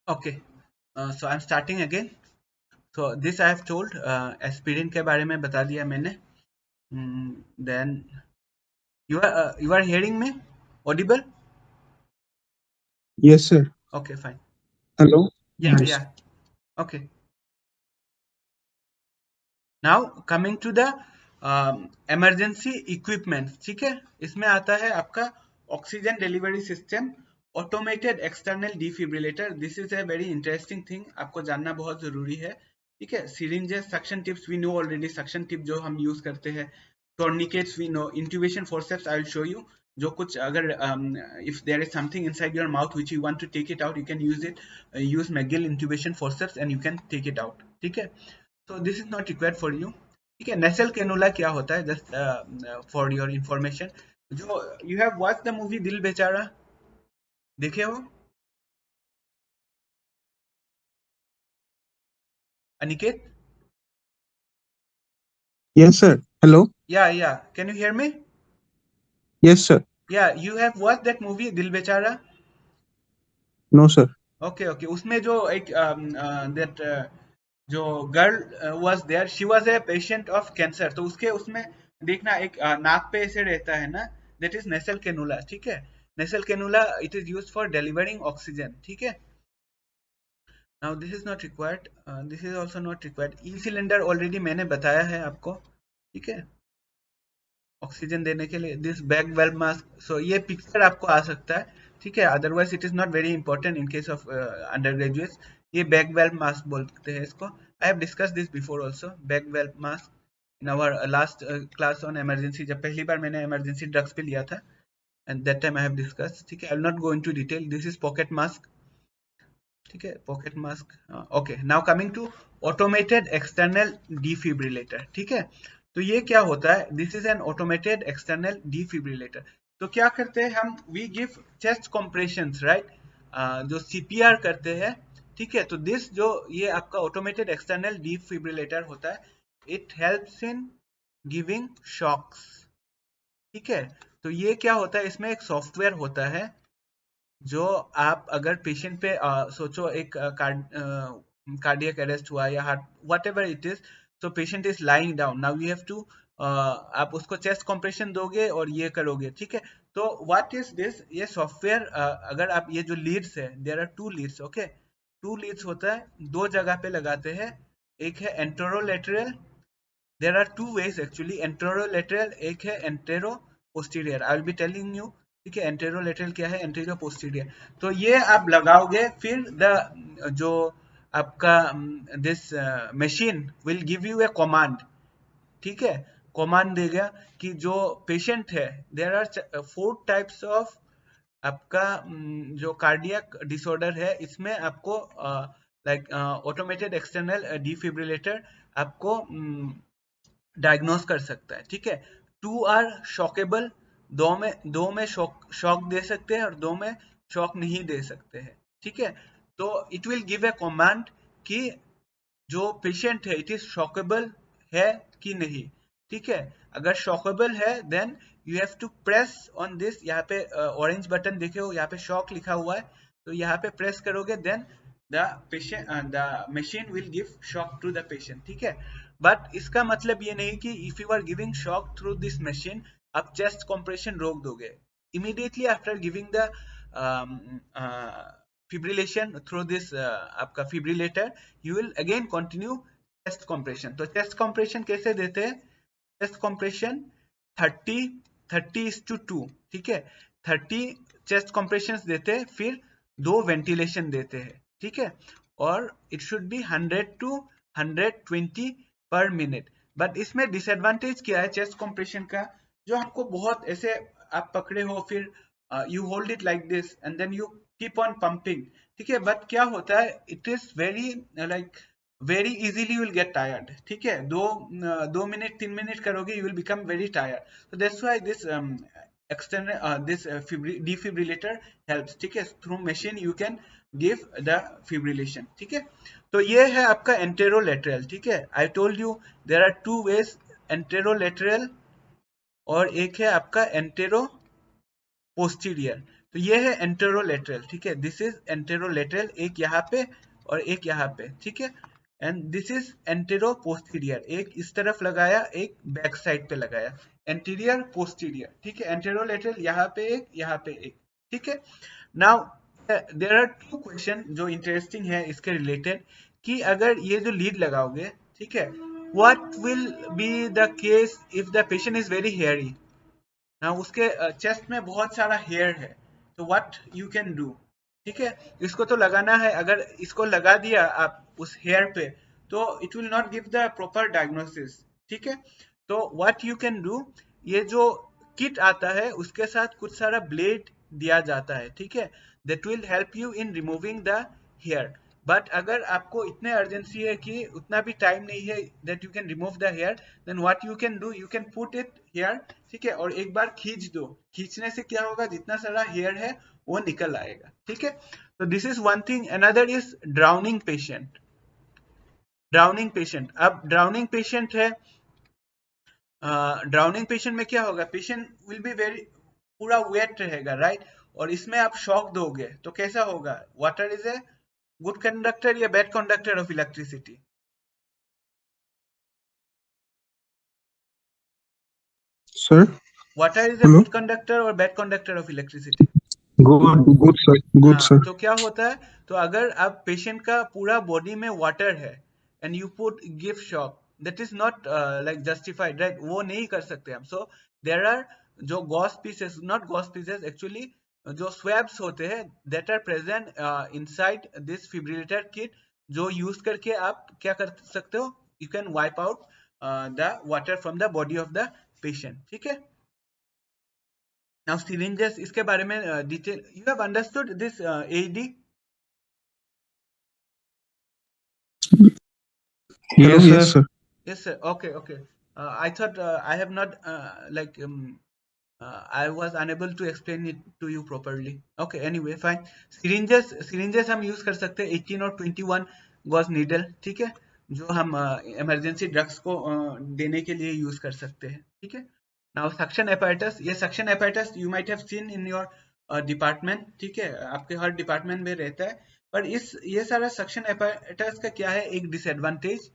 Okay, so I am starting again. So this I have told, aspirin के बारे में बता दिया मैंने। Then you are hearing me audible? Yes, sir. Okay, fine. Hello. Yeah, Yes. yeah, okay. Now coming to the emergency equipment, ठीक है। इसमें आता है आपका oxygen delivery system, automated external defibrillator, this is a very interesting thing, आपको जानना बहुत जरूरी है, ठीक है। Syringes, suction tips we know already, suction tip जो हम यूज करते हैं, tourniquets we know, intubation forceps I will show you, जो कुछ अगर if there is something inside your mouth which you want to take it out, you can use it, use McGill intubation forceps and you can take it out, ठीक है। so this is not required for you, ठीक है। Nasal cannula क्या होता है, just for your information, जो you have watch the movie दिल बेचारा, देखे हो अनिकेत? Yes, sir. Hello. या can you hear me? Yes, sir. या you have watch that movie दिल बेचारा? No, sir. ओके ओके, उसमें जो एक दैट जो girl was there, she was a patient of cancer, तो उसके उसमें देखना एक नाक पे ऐसे रहता है ना, दैट इज नेसल कैनुला, ठीक है। Nasal cannula it is used for delivering oxygen, ठीक है। Now this is not required, this is also not required. E cylinder already मैंने बताया है आपको, ठीक है, ऑक्सीजन देने के लिए। This bag valve mask, so ये पिक्चर आपको आ सकता है, ठीक है, otherwise it is not very important in case of undergraduates. ये बैक वेल्व मास्क बोलते हैं इसको, I have discuss this before also, bag valve mask, in our last class on emergency, जब पहली बार मैंने इमरजेंसी ड्रग्स पे लिया था, and that time I have discuss, ठीक है। I will not go into detail. This is pocket mask, ठीक है, pocket mask. Okay, now coming to automated external defibrillator, ठीक है। तो ये क्या होता है? This is an automated external defibrillator. तो क्या करते हैं हम? We give chest compressions, right, जो सीपीआर करते हैं, ठीक है। तो दिस जो ये आपका ऑटोमेटेड एक्सटर्नल डिफिब्रिलेटर होता है, it helps in giving shocks, ठीक है। तो ये क्या होता है? इसमें एक सॉफ्टवेयर होता है जो आप अगर पेशेंट पे सोचो, एक कार्डियक अरेस्ट हुआ या heart, whatever it is, तो patient is lying down, now you have to, आप उसको चेस्ट कॉम्प्रेशन दोगे और ये करोगे, ठीक है। तो व्हाट इज दिस? ये सॉफ्टवेयर, अगर आप ये जो लीड्स है, there are 2 leads, okay, 2 leads होता है, 2 जगह पे लगाते हैं। एक है anterolateral, there are two ways actually, anterolateral, एक है anteroposterior. I will be telling you, ठीक है, एंटेरोलेटरल क्या है, एंटेरो पोस्टीरियर। तो ये आप लगाओगे, फिर द जो आपका this machine will give U A command, ठीक है। कमांड देगा कि जो पेशेंट है, देयर आर 4 टाइप्स ऑफ आपका जो कार्डियक डिसऑर्डर है, इसमें आपको लाइक ऑटोमेटेड एक्सटर्नल डिफिब्रिलेटर आपको डायग्नोस कर सकता है, ठीक है। 2 आर शॉकेबल, दो में शॉक दे सकते हैं और 2 में शॉक नहीं दे सकते हैं, ठीक है। तो it will give a command कि जो पेशेंट है, इट इज शॉकेबल है कि नहीं, ठीक है। अगर शॉकेबल है, then you have to press on this, यहाँ पे ऑरेंज बटन देखे हो, यहाँ पे शॉक लिखा हुआ है, तो यहाँ पे प्रेस करोगे, then the machine will give shock to the patient, ठीक है। बट इसका मतलब ये नहीं कि if you are giving shock through this machine, आप चेस्ट कॉम्प्रेशन रोक दोगे। Immediately after giving the fibrillation through this आपका fibrillator, you will again continue chest compression। तो chest compression कैसे देते हैं? chest compression 30:2, ठीक है, 30 chest compressions देते हैं, फिर 2 ventilation देते हैं, ठीक है। और it should be 100 to 120 per minute। But इसमें डिसएडवांटेज क्या है चेस्ट कॉम्प्रेशन का? जो आपको बहुत ऐसे आप पकड़े हो, फिर you hold it like this and then you keep on pumping, ठीक है। बट क्या होता है, it is very like very easily you will get tired, ठीक है। 2 मिनट 3 मिनट करोगे, you will become very tired. तो that's why this external this defibrillator helps, ठीक है। Through machine you can give the fibrillation, ठीक है। तो ये है आपका एंटेरोलेटरल, ठीक है। I told you there are 2 ways, anterolateral और एक है आपका एंटेरो पोस्टीरियर। तो ये है एंटेरोलेटरल, ठीक है, दिस इज एंटेरोलेटरल, एक यहाँ पे और एक यहाँ पे, ठीक है। And this is anteroposterior, एक इस तरफ लगाया, एक बैक साइड पे लगाया, एंटीरियर पोस्टीरियर, ठीक है। एंटेरोलेटरल यहाँ पे एक, यहाँ पे एक, ठीक है। नाउ देयर आर 2 क्वेश्चन जो इंटरेस्टिंग है इसके रिलेटेड, कि अगर ये जो लीड लगाओगे, ठीक है, what will be the case if the patient is very hairy. ना उसके चेस्ट में बहुत सारा हेयर है, तो व्हाट यू कैन डू, ठीक है। इसको तो लगाना है, अगर इसको लगा दिया आप उस हेयर पे, तो it will not give the proper diagnosis, ठीक है। तो व्हाट यू कैन डू, ये जो किट आता है उसके साथ कुछ सारा ब्लेड दिया जाता है, ठीक है, that will help you in removing the hair. But अगर आपको इतने अर्जेंसी है कि उतना भी टाइम नहीं है that you can remove the hair, then what you can do, you can put it here, ठीक है, और एक बार खींच दो। खींचने से क्या होगा, जितना सारा हेयर है वो निकल आएगा, ठीक है। तो this is one thing. Another is drowning patient. Drowning patient, अब ड्राउनिंग पेशेंट है, ड्राउनिंग पेशेंट में क्या होगा, पेशेंट विल बी वेरी पूरा वेट रहेगा, राइट, और इसमें आप शॉक दोगे तो कैसा होगा? Water is a good conductor या bad conductor of electricity? Sir, water is a hello. Good conductor और bad conductor of electricity? Good, sir. Good, हाँ, sir. तो क्या होता है, तो अगर आप पेशेंट का पूरा बॉडी में वाटर है and you put give shock, that is not like justified, right, वो नहीं कर सकते हम। सो देयर आर जो gauze pieces, not gauze pieces actually, जो स्वैब्स होते हैं that are present inside this fibrillator kit, जो यूज करके आप क्या कर सकते हो, you can wipe out the water from the body of the patient. ठीक है. Now syringes, इसके बारे में detail. You have understood this AED? Hello, yes, sir. Yes, sir. Okay, okay. I thought I have not I was unable to explain it to you properly. Okay, anyway, fine. Syringes हम use कर सकते हैं 18 और 21 gauge needle, ठीक है, जो हम emergency drugs को देने के लिए use कर सकते हैं, ठीक है. Now suction apparatus, ये suction apparatus you might have seen in your department, ठीक है, आपके हर department में रहता है. पर ये सारा suction apparatus का क्या है, एक disadvantage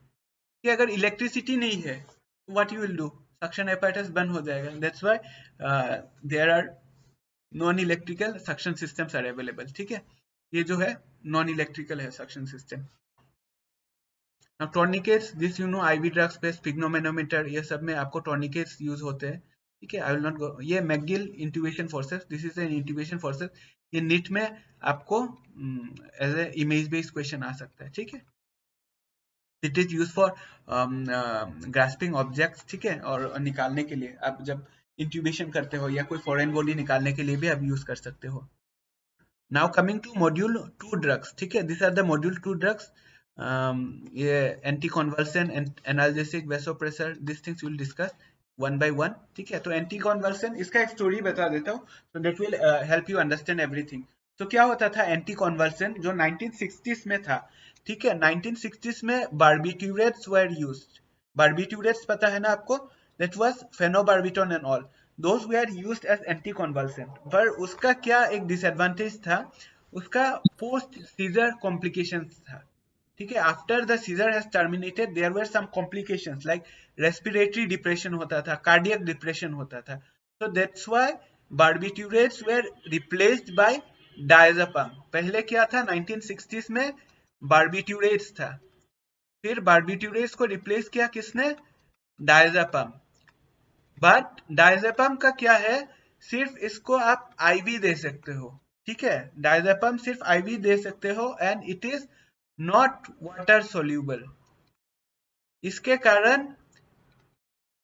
कि अगर इलेक्ट्रिसिटी नहीं है what you will do, suction apparatus बंद हो जाएगा. That's why there are non electrical suction systems are available. ठीक है, ये जो है नॉन इलेक्ट्रिकल है suction system. Now tourniquets, this you know, IV drugs पे स्पिग्नोमेनोमीटर, ये सब में आपको टॉर्निकेट्स यूज होते हैं. ठीक है, आई विल नॉट गो. ये McGill intubation forceps, this is an intubation forceps. ये नीट में आपको as a image based question आ सकता है. ठीक है, it is use for grasping objects. ठीक है, और निकालने के लिए आप जब इंट्यूबेशन करते हो या कोई फॉरेन बॉडी निकालने के लिए भी आप यूज कर सकते हो. Now coming to module 2 drugs. ठीक है, this are the module 2 drugs. ये anti convulsion, analgesic, vasopressor, this things will discuss one by one. ठीक है, तो एंटी कॉन्वल्सन, इसका एक स्टोरी बता देता हूँ, so that will help you understand everything. तो क्या होता था एंटी कॉन्वल्सन जो 1960s में था. ठीक है, 1960s में बार्बिट्यूरेट्स वर यूज्ड. बार्बिट्यूरेट्स पता है ना आपको, that was phenobarbitone and all, those were used as anti convulsant. पर उसका क्या एक डिसएडवांटेज था, उसका पोस्ट सीजर कॉम्प्लिकेशंस था. ठीक है, after the seizure has terminated there were some complications like respiratory depression होता था, कार्डियक डिप्रेशन होता था. so that's why barbiturates were replaced by diazepam. पहले क्या था 1960s में बार्बिट्यूरेट्स था, फिर बार्बिट्यूरेट्स को रिप्लेस किया किसने, डायजेपम. बट डायजेपम का क्या है, सिर्फ इसको आप आईवी दे सकते हो. ठीक है, डायजेपम सिर्फ आईवी दे सकते हो and it is not water soluble. इसके कारण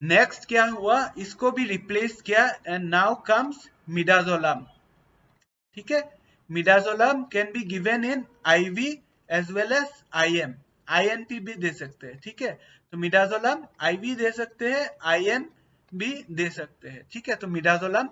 नेक्स्ट क्या हुआ, इसको भी रिप्लेस किया एंड नाउ कम्स मिडाजोलम. ठीक है, midazolam can be given in IV as well as IM, INP भी दे सकते हैं. ठीक है, तो मिडाजोलम आईवी दे सकते हैं, आईएम भी दे सकते हैं. ठीक है, तो मिडाजोलम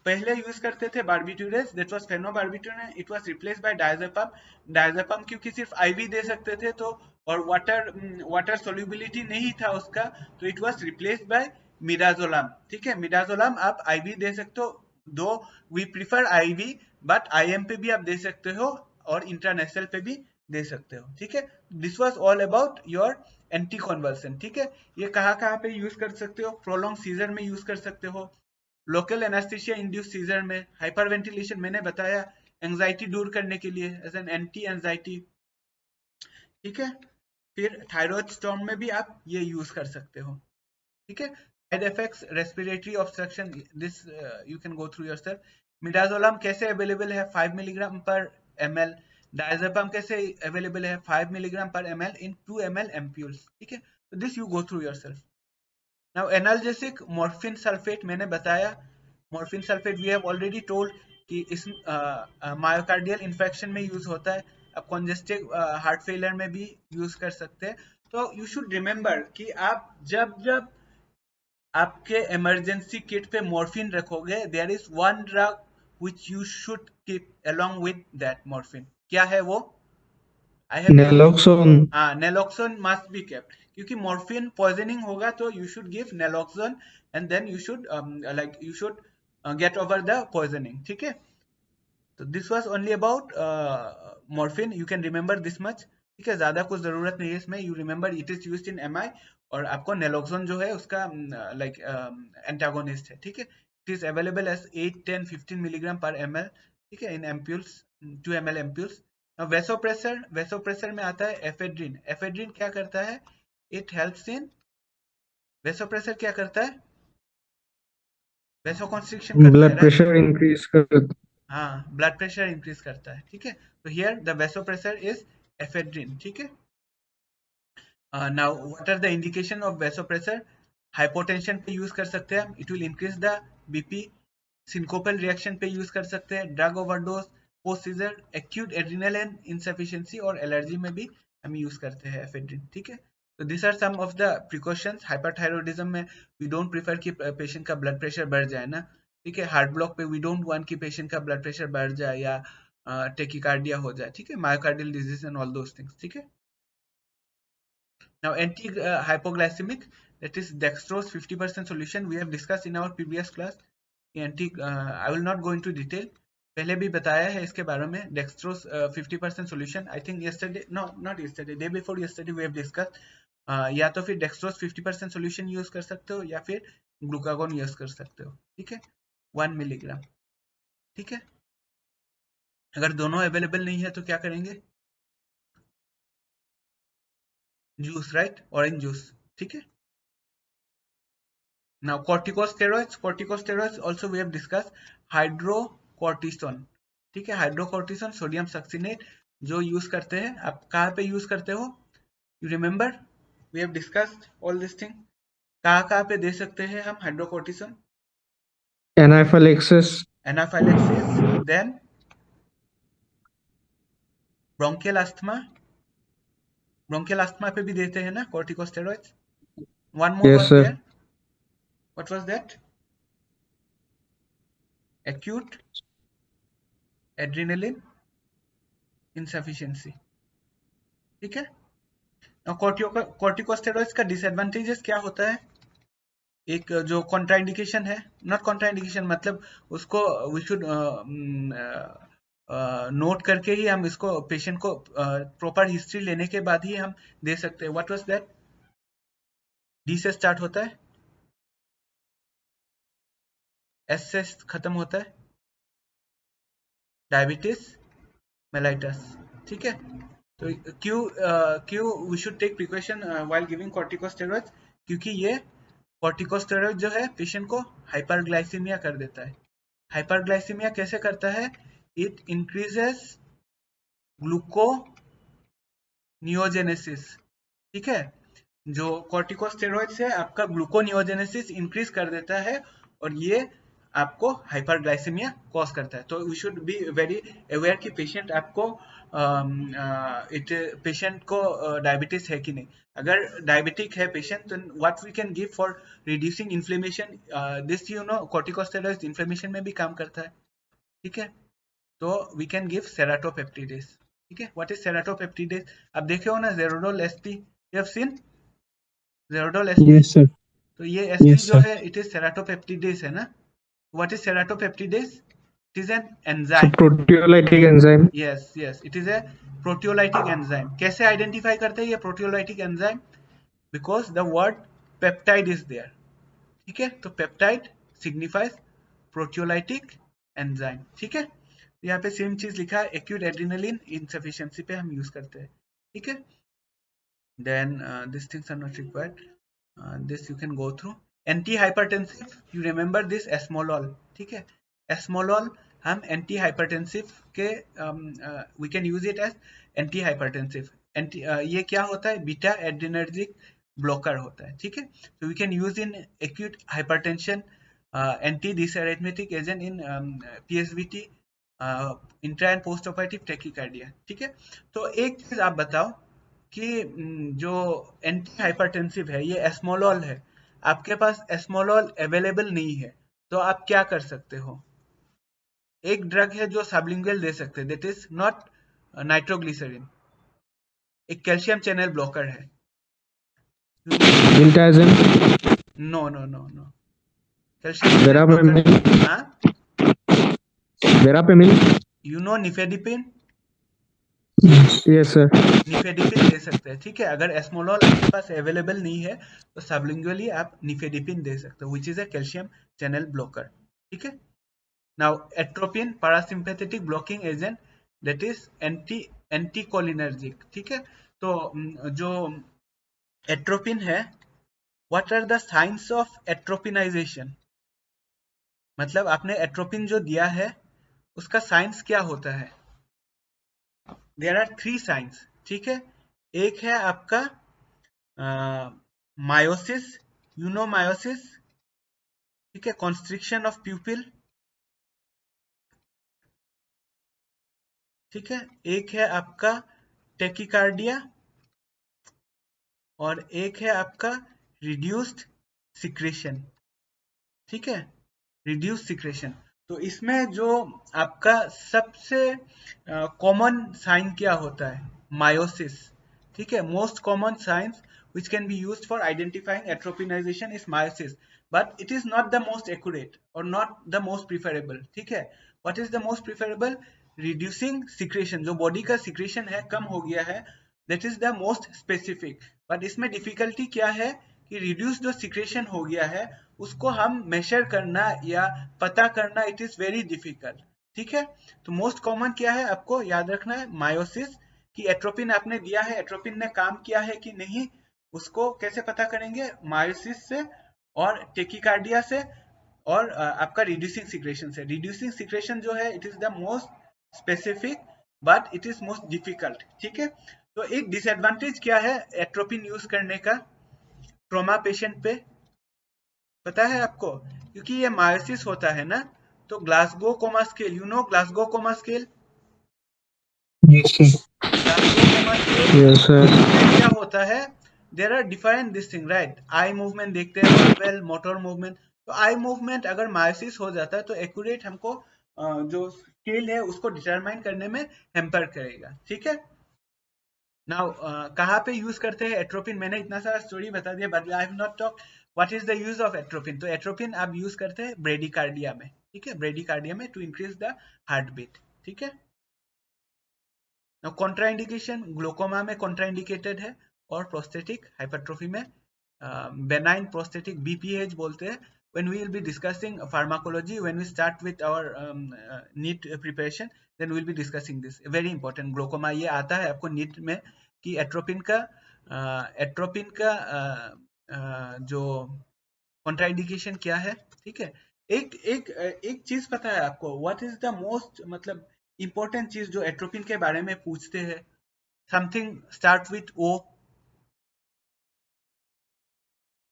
पहले यूज करते थे barbiturates, that was phenobarbiturate, it was replaced by diazepam. Diazepam क्योंकि सिर्फ आईवी दे सकते थे तो, और वाटर सोल्यूबिलिटी नहीं था उसका, तो it was replaced by midazolam. ठीक है, मिडाजोलम आप आईवी दे सकते हो, though we prefer IV, but IM पे भी आप दे सकते हो और इंटरनेशनल पे भी दे सकते हो. ठीक है, this was all about your anti convulsion. ठीक है, ये कहाँ पे यूज कर सकते हो, प्रोलॉन्ग सीजर में यूज कर सकते हो, लोकल एनास्थीसिया इंड्यूस सीजर में, हाइपरवेंटिलेशन मैंने बताया, एंजाइटी दूर करने के लिए एज एन एंटी एंजाइटी. ठीक है, फिर थायराइड स्टॉर्म में भी आप ये यूज कर सकते हो. ठीक है, side effects, respiratory obstruction, this you can go through yourself. Midazolam कैसे अवेलेबल है 5 मिलीग्राम पर ml, डायजेपम कैसे अवेलेबल है 5 मिलीग्राम पर ml इन 2 ml एम्प्यूल्स. ठीक है, तो this you go through yourself. Now analgesic, morphine sulphate मैंने बताया. Morphine sulphate we have already told कि इस मायोकार्डियल इन्फेक्शन में यूज होता है, अब कॉन्जेस्टिव हार्ट फेलियर में भी यूज कर सकते हैं. तो यू शुड रिमेंबर कि आप जब जब आपके इमरजेंसी किट पे मॉर्फिन रखोगे, there is one drug which you should keep along with that morphine. क्या है वो, I have told you. Naloxone. हाँ, नेलोक्सोन मस्ट बी केप्ट, क्योंकि मॉर्फिन पॉइजनिंग होगा तो you should give naloxone and then you should you should get over the poisoning. ठीक है, तो this was only about morphine, you can remember this much. ठीक है, ज्यादा कुछ जरूरत नहीं है इसमें, you remember it is used in MI, और आपको नेलोक्सोन जो है उसका लाइक एंटागोनिस्ट है. ठीक है, it is available as 8, 10, 15 milligram पर ml. ठीक है, in ampoules, 2 ml ampoules. Vasopressor, vasopressor में आता है एफेड्रिन. एफेड्रिन क्या करता है, इट हेल्प्स इन, वेसोप्रेसर क्या करता है, वेसोकॉन्स्ट्रिक्शन करता है, Blood राइट. pressure increase कर. हाँ, ब्लड प्रेशर इंक्रीज करता है. ठीक है, तो here the vasopressor is ephedrine. ठीक है, now what are the indication of vasopressor? Hypotension पे यूज कर सकते हैं, it will increase the BP. Syncopal reaction पे यूज कर सकते हैं, drug overdose, post seizure, acute adrenal insufficiency और एलर्जी में भी हम यूज करते हैं एफेड्रिन। ठीक है, तो this are some of the precautions. Hyperthyroidism में वी डोंट प्रीफर कि पेशेंट का ब्लड प्रेशर बढ़ जाए ना। ठीक है, हार्ट ब्लॉक पे वी डोंट वांट कि पेशेंट का ब्लड प्रेशर बढ़ जाए या टेकिकार्डिया हो जाए। ठीक है, myocardial disease and all those things. ठीक है, now anti-hypoglycemic, that is dextrose 50% solution, we have discussed in our previous class. I will not go into detail, पहले भी बताया है इसके बारे में। Dextrose 50% solution, I think yesterday, no not yesterday, day before yesterday we have discussed. या तो फिर डेक्सट्रोस 50% सोल्यूशन यूज कर सकते हो या फिर ग्लूकागोन यूज कर सकते हो। ठीक है, 1 मिलीग्राम। ठीक है, अगर दोनों अवेलेबल नहीं है तो क्या करेंगे? Juice, right, orange juice. ठीक है, now corticosteroids also we have discussed. Hydrocortisone, ठीक है, हाइड्रोकोर्टिसोन सोडियम सक्सिनेट जो यूज करते हैं। आप कहाँ पे यूज करते हो? You remember, we have discussed all this thing. कहाँ पे दे सकते हैं हम hydrocortisone? Anaphylaxis. Anaphylaxis, then bronchial asthma. Bronchial asthma पे भी देते हैं ना corticosteroids. One more Yes, was sir. There, what was that? Acute adrenaline insufficiency. ठीक है, कॉर्टिकोस्टेरॉइड्स का डिसएडवांटेजेस क्या होता है? एक जो कॉन्ट्राइंडिकेशन है, नॉट कॉन्ट्राइंडिकेशन मतलब उसको वी शुड नोट करके ही हम इसको पेशेंट को प्रॉपर हिस्ट्री लेने के बाद ही हम दे सकते हैं। What was that? डी से स्टार्ट होता है, एस से खत्म होता है, डायबिटीज मेलाइटस। ठीक है, तो क्यों we should take precaution while giving corticosteroids? क्योंकि ये कॉर्टिकोस्टेरॉइड जो है पेशेंट को हाइपरग्लाइसीमिया कर देता है। हाइपरग्लाइसीमिया कैसे करता है? It increases gluconeogenesis. ठीक है, जो कॉर्टिकोस्टेरॉइड्स है आपका ग्लूकोनियोजेनेसिस इंक्रीज कर देता है और ये आपको हाइपरग्लाइसीमिया कॉज करता है। तो we should be very aware कि पेशेंट आपको पेशेंट को डायबिटीज है कि नहीं। अगर डायबिटिक है पेशेंट तो what we can give for reducing inflammation, this you know corticosteroids inflammation में भी काम करता है। ठीक है, तो वी कैन गिव सेराटोपेप्टिडेज। ठीक है, व्हाट इज सेराटोपेप्टिडेज? आप देखे हो ना Zerodol SP, you have seen Zerodol SP. Yes, sir. तो ये एसपी Yes, जो sir. है इट इज सेराटोपेप्टिडेज है ना। What is serratiopeptidase? It is an So enzyme. proteolytic enzyme. Yes yes, it is a proteolytic enzyme. कैसे identify करते हैं ये proteolytic enzyme? Because the word peptide is there. ठीक है, तो पेप्टाइड सिग्निफाइज प्रोटियोलाइटिक एंजाइम। ठीक है, यहाँ पे सेम चीज लिखा है, एक्यूट एड्रिनलिन इनसफिशिएंसी पे हम यूज करते हैं। ठीक है, then this things are not required, this you can go through. Anti hypertensive, you remember this esmolol. ठीक है, एस्मोलॉल हम एंटी हाइपरटेंसिव के we can use it as anti hypertensive. ये क्या होता है? बीटा एड्रिनर्जिक ब्लॉकर होता है। ठीक है, so we can use in acute hypertension, anti dyserythmic agent in PSVT, intra and post operative tachycardia. ठीक है, तो एक चीज आप बताओ कि जो एंटी हाइपरटेंसिव है ये एस्मोलॉल है, आपके पास एस्मोलॉल अवेलेबल नहीं है तो आप क्या कर सकते हो? एक ड्रग है जो सबलिंगुअल दे सकते हैं, दैट इज नॉट नाइट्रोग्लिसरीन, एक कैल्शियम चैनल ब्लॉकर है। You know, Diltiazem. No no no no, calcium channel Verapamil. Blocker. हाँ, Verapamil. You know nifedipine, Yes, sir. Nifedipine दे सकते हैं। ठीक है, अगर एस्मोलॉल आपके पास अवेलेबल नहीं है तो सबलिंगुअली आप निफेडिपिन दे सकते हो, which is a calcium channel blocker. ठीक है, now atropine parasympathetic blocking agent, that is anticholinergic. ठीक है, तो जो एट्रोपिन है, what are the signs of atropinization? मतलब आपने एट्रोपिन जो दिया है उसका साइंस क्या होता है? There are 3 signs. ठीक है, एक है आपका मायोसिस, यू नो मायोसिस, ठीक है, कॉन्स्ट्रिक्शन ऑफ प्यूपिल, ठीक है, एक है आपका टेकिकार्डिया, और एक है आपका रिड्यूस्ड सिक्रेशन, ठीक है, रिड्यूस सिक्रेशन। तो इसमें जो आपका सबसे कॉमन साइन क्या होता है, मायोसिस, ठीक है, most common science which can be used for identifying atropinization is meiosis, but it is not the most accurate or not the most preferable, ठीक है। what is the most preferable, reducing secretion, जो body का secretion है कम हो गया है, that is the most specific। but इसमें difficulty क्या है कि रिड्यूस जो सिक्रेशन हो गया है उसको हम मेजर करना या पता करना, इट इज वेरी डिफिकल्ट, ठीक है। तो मोस्ट कॉमन क्या है आपको याद रखना है, मायोसिस, कि एट्रोपिन आपने दिया है, एट्रोपिन ने काम किया है कि नहीं, उसको कैसे पता करेंगे, मायोसिस से और टेकिकार्डिया से, और आपका रिड्यूसिंग सिक्रेशन से। रिड्यूसिंग सिक्रेशन जो है it is the most specific but it is most difficult, ठीक है। तो एक डिसएडवांटेज क्या है एट्रोपिन यूज करने का ट्रोमा पेशेंट पे, पता है आपको, क्योंकि ये मायोसिस होता है ना, तो Glasgow coma scale, you know Glasgow coma scale, Yes, sir. Glasgow coma scale Yes, sir. में क्या होता है, there are different this thing right, eye movement देखते हैं, वर्बल मोटर मूवमेंट। तो आई मूवमेंट अगर मायोसिस हो जाता है तो एक्यूरेट हमको जो स्केल है उसको डिटरमाइन करने में हेम्पर करेगा, ठीक है। नाउ कहाँ पे यूज करते हैं एट्रोपिन, मैंने इतना सारा स्टोरी बता दिया but I have not talk what is the use of atropine. तो एट्रोपिन आप यूज करते हैं ब्रेडिकार्डिया में, ठीक है, ब्रेडिकार्डिया में to increase the heart beat, ठीक है। नाउ कॉन्ट्राइंडिकेशन, ग्लोकोमा में कॉन्ट्राइंडिकेटेड है, और प्रोस्थेटिक हाइपरट्रोफी में बेनाइन प्रोस्थेटिक बीपीएच बोलते हैं। when we will be discussing pharmacology, when we start with our NEET preparation, then we will be discussing this, very important glaucoma ये आता है आपको NEET में कि एट्रोपिन का जो कॉन्ट्राइंडिकेशन क्या है, ठीक है। एक एक एक चीज पता है आपको, व्हाट इज द मोस्ट मतलब इंपॉर्टेंट चीज जो एट्रोपिन के बारे में पूछते हैं, something start with O,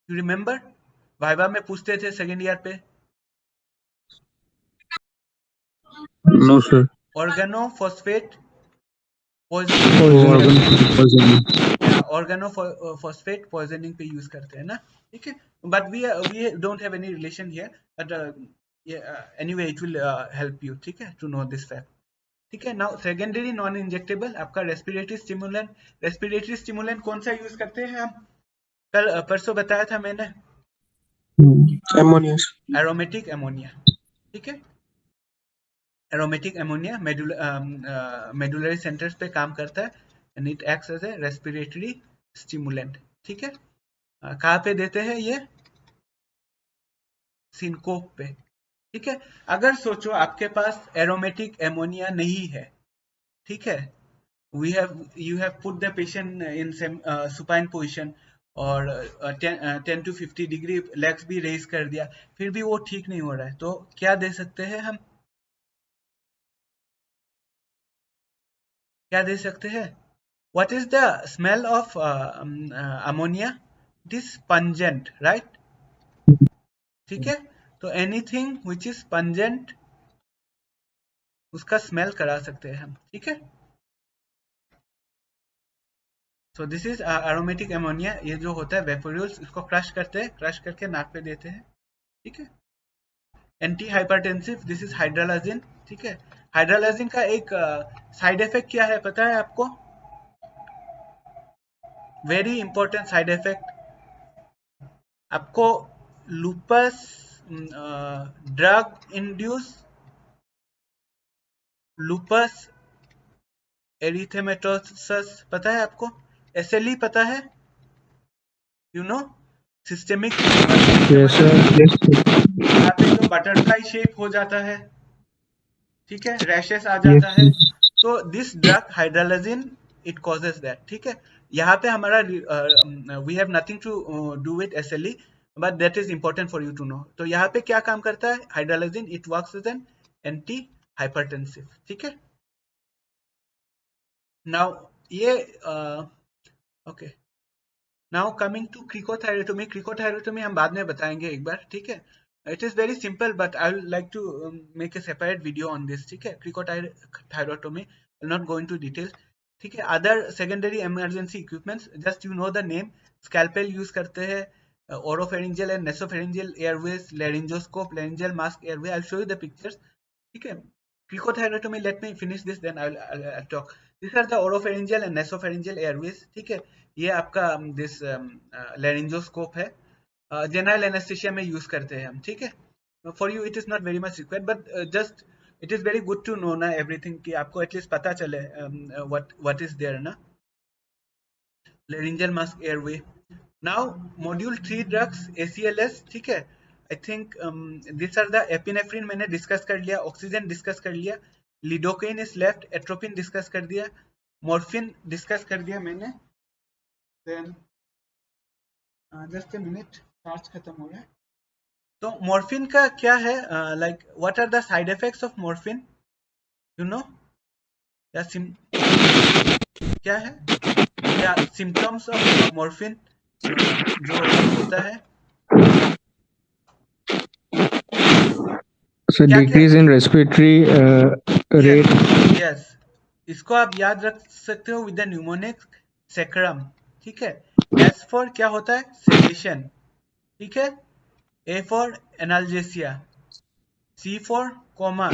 you remember, viva में पूछते थे सेकेंड ईयर पे, No, sir. Organophosphate Organ poisoning. Organophosphate poisoning पे यूज करते हैं ना, ठीक है। But we don't have any relation here, but anyway it will help you, ठीक है, टू नो दिस फैक्ट, ठीक है। नाउ सेकेंडरी नॉन इंजेक्टेबल आपका रेस्पिरेटरी स्टिमुलेंट, रेस्पिरेटरी स्टिमुलेंट कौन सा यूज करते हैं हम, कल परसों बताया था मैंने, Ammonia. एरोमेटिक एमोनिया, ठीक है। एरोमेटिक एमोनिया मेडुलरी सेंटर्स पे काम करता है and it acts as a respiratory stimulant, ठीक है। कहाँ पे देते हैं ये, सिनकोप पे, ठीक है। अगर सोचो आपके पास एरोमेटिक एमोनिया नहीं है, ठीक है, we have you have put the patient in supine position और 10 to 50 डिग्री लेग्स भी रेज कर दिया, फिर भी वो ठीक नहीं हो रहा है, तो क्या दे सकते हैं हम, क्या दे सकते हैं, what is the smell of ammonia, it is pungent right, ठीक है। तो anything which is pungent उसका स्मेल करा सकते हैं हम, ठीक है। So this is aromatic ammonia, ये जो होता है वेपोर्यूल्स, इसको क्रश करते हैं, क्रश करके नाक पे देते हैं, ठीक है। एंटी हाइपरटेंसिव, दिस इज हाइड्रालाजिन, ठीक है। हाइड्रालाजिन का एक साइड इफेक्ट क्या है पता है आपको, वेरी इंपॉर्टेंट साइड इफेक्ट, आपको लूपस ड्रग इंड्यूस लूपस एरिथेमेटोसस पता है आपको, एसएलई पता है, you no systemic Yes, sir. Yes, sir. यहाँ पे जो बटरफ्लाई शेप हो जाता है, ठीक है, रैशेस आ Yes, जाता है, sir. तो this drug hydralazine it causes that, ठीक है। यहाँ पे हमारा we have nothing to do with SLE, but that is important for you to know. तो यहाँ पे क्या काम करता है hydralazine, it works as an anti hypertensive, ठीक है। नाउ ये okay now coming to cricothyrotomy, cricothyrotomy हम बाद में बताएंगे एक बार, ठीक है। It is very simple but I would like to make a separate video on this, ठीक है। Cricothyrotomy, I not go into details, ठीक है। Other secondary emergency equipments, just you know the name. Scalpel use करते हैं, oropharyngeal and nasopharyngeal airways, laryngoscope, laryngeal mask airway, I will show you the pictures, ठीक है। Cricothyrotomy, let me finish this, then I'll talk. These are the oropharyngeal and nasopharyngeal airways, ठीक है। ये आपका this laryngoscope है, general anaesthesia में use करते हैं हम, ठीक है। For you it is not very much required but just it is very good to know ना एवरीथिंग, कि आपको एटलीस्ट पता चले व्हाट इज देयर ना। laryngeal mask airway. Now module 3 drugs ACLS, ठीक है। I think this are the epinephrine मैंने discuss कर लिया, ऑक्सीजन डिस्कस कर लिया, lidocaine is left, atropine discuss कर दिया, मॉर्फिन डिस्कस कर दिया मैंने। Then just a minute, charge खत्म हो गया। तो मॉर्फिन का क्या है, like what are the side effects of morphine, you know, या क्या है, या सिम्टम्स ऑफ मॉर्फिन जो होता है, So क्या क्या। decrease in respiratory yes rate. Yes, इसको आप याद रख सकते हो विद द न्यूमोनिक सेक्रम, ठीक है। एस फॉर क्या होता है, सेडेशन, ठीक है। A for analgesia, C for coma,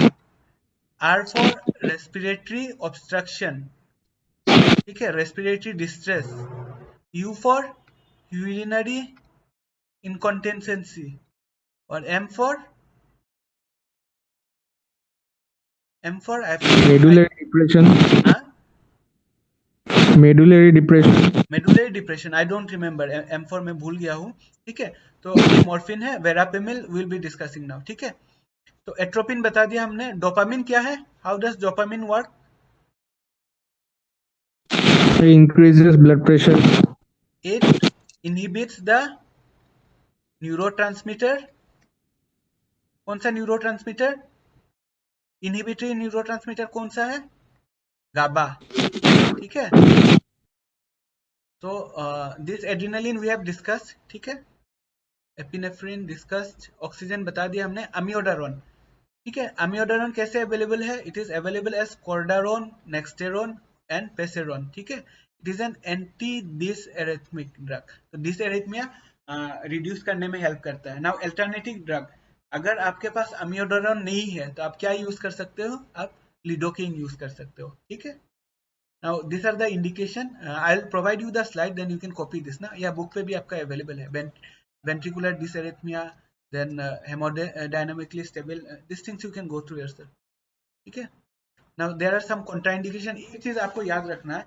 R for respiratory obstruction, ठीक है, respiratory distress, U for urinary incontinence, और M for Medullary depression. Medullary depression. Medullary depression, I don't remember, M for मैं भूल गया हूँ, ठीक है। तो ये मॉर्फिन है, वेरापेमिल विल बी डिस्कसिंग नाउ, ठीक है। तो एट्रोपिन बता दिया हमने। डोपामिन क्या है, how does dopamine work, Increases blood pressure. It inhibits the neurotransmitter, कौन सा न्यूरोट्रांसमीटर, इनहिबिटरी न्यूरोट्रांसमीटर कौन सा है, गाबा, ठीक है। तो this adrenaline we have discussed, ठीक है। एपिनेफ्रिन डिस्कस्ड, ऑक्सीजन बता दिया हमने। अमियोडारोन, ठीक है। अमियोडारोन कैसे अवेलेबल है, it is available as Cordarone, Nexterone and Pacerone, ठीक है। It is an anti dysrhythmic drug, तो डिसएरिथमिया रिड्यूस करने में हेल्प करता है। नाउ अल्टरनेटिव ड्रग, अगर आपके पास अमियोडारोन नहीं है तो आप क्या यूज कर सकते हो, आप लिडोकेन यूज कर सकते हो, ठीक है। Now this are the indication, I will provide you the slide, then you can copy this ना, या बुक पे भी आपका अवेलेबल है। Ventricular dysrhythmia, then hemodynamically stable, these things you can go through yourself, ठीक है। now there are some contraindication, एक चीज आपको याद रखना है,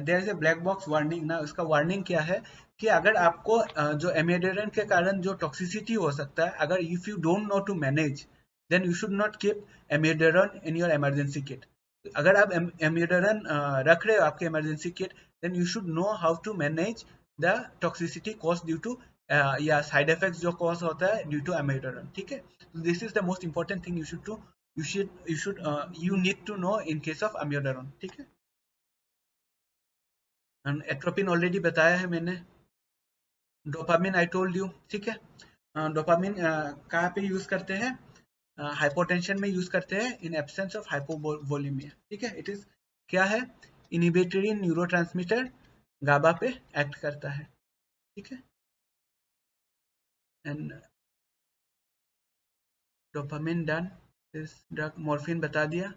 there is a black box warning ना, उसका वार्निंग क्या है कि अगर आपको जो एमियोडारोन के कारण जो टॉक्सिसिटी हो सकता है, अगर if you don't know to manage, then you should not keep amiodarone in your emergency kit. अगर आप एमियोडारोन रख रहे हो आपके emergency kit, then you should know how to manage the toxicity cause due to, या side effects जो cause होता है ड्यू टू एमियोडारोन, ठीक है। This is the most important thing you need to know in case of amiodarone, ठीक है। Atropine already बताया है मैंने। डोपामिन आई टोल्ड यू, ठीक है। डोपामिन कहाँ पे यूज करते हैं, हाइपोटेंशन में यूज करते हैं इन एब्सेंस ऑफ हाइपोवोलेमिया, ठीक है। इट इज क्या है, इनहिबिटरी न्यूरोट्रांसमीटर, गाबा पे एक्ट करता है, ठीक है। And dopamine done, this drug morphine बता दिया।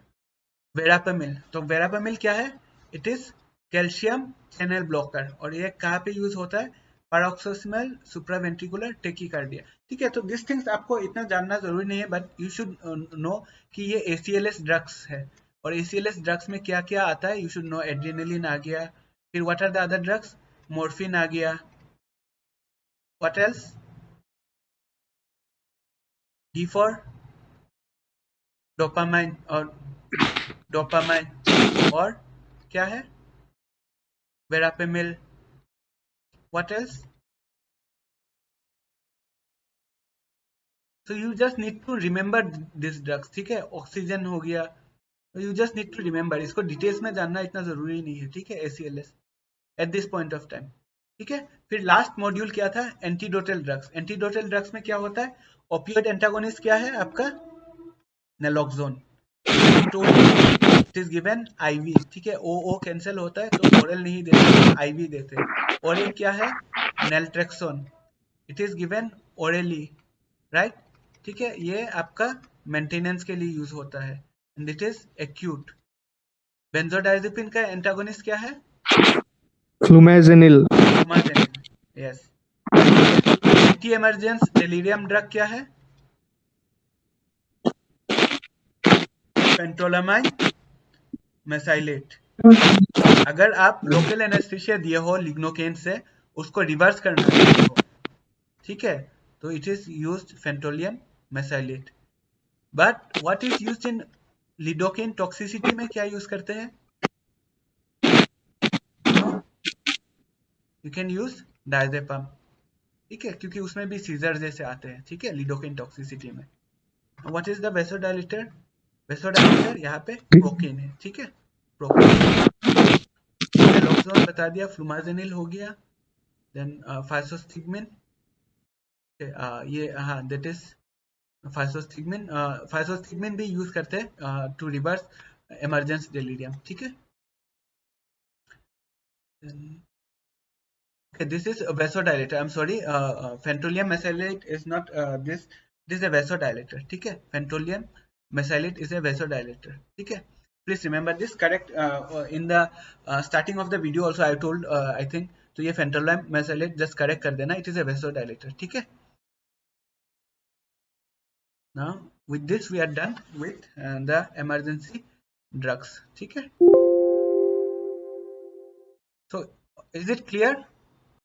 वेरापेमिल, तो वेरापेमिल क्या है, it is calcium channel blocker, और ये कहाँ पे यूज होता है, पैरोक्सिस्मल सुप्रावेंट्रिकुलर टेकिकार्डिया, ठीक है। तो दिस थिंग्स आपको इतना जानना जरूरी नहीं है, बट यू शुड नो कि ये ACLS ड्रग्स है, और ACLS ड्रग्स में क्या क्या आता है, यू शुड नो। एड्रेनलिन आ गया, फिर what are the other drugs, morphine आ गया, what else, D for dopamine, और डोपामाइन, और क्या है, verapamil, what else. So you just need to remember this drugs, ठीक है। ऑक्सीजन हो गया, तो you just need to remember, इसको डिटेल्स में जानना इतना जरूरी नहीं है, ठीक है। ACLS at this point of time, ठीक है। फिर लास्ट मॉड्यूल क्या था, एंटीडोटल ड्रग्स। एंटीडोटल ड्रग्स में क्या होता है, ओपियोइड एंटागोनिस्ट क्या है आपका, naloxone. It is given IV, ठीक है, ओ कैंसिल होता है तो ओरल नहीं देते, आईवी देते। और एक क्या है, naltrexone, it is given orally, right, ठीक है, ये आपका मेंटेनेंस के लिए यूज होता है, and it is acute. Benzodiazepine का एंटागोनिस्ट क्या है, flumazenil, yes. Anti emergence delirium drug क्या है, फेंटोलामाइन मेसाइलेट। अगर आप लोकल एनेस्थीसिया दिए हो लिग्नोकेन से, उसको रिवर्स करना चाहते हो, ठीक है, तो it is used phentolamine mesylate. But what is used in lidocaine toxicity में, क्या यूज करते हैं, यू कैन यूज डायजेपम, ठीक है, क्योंकि उसमें भी सीजर जैसे आते हैं, ठीक है, लिडोकेन टॉक्सिसिटी में। What is the vasodilator, vasodilator यहाँ पे प्रोकेन है, ठीक है, प्रोकेन। नैलोक्सोन बता दिया, फ्लूमाजेनिल हो गया, देन फाइसोस्टिग्मिन, ये हाँ दैट इज फाइसोस्टिग्मिन। फाइसोस्टिग्मिन भी यूज करते हैं टू रिवर्स इमरजेंस डेलीरियम, ठीक है। Okay, this is a vasodilator. I'm sorry, phentoleum mesylate is not this. This is a vasodilator. ठीक है, phentoleum mesylate is a vasodilator. ठीक है, please remember this. Correct. In the starting of the video also I told I think, तो ये phentoleum mesylate just correct कर देना. It is a vasodilator. ठीक है. Now with this we are done with the emergency drugs. ठीक है. So is it clear?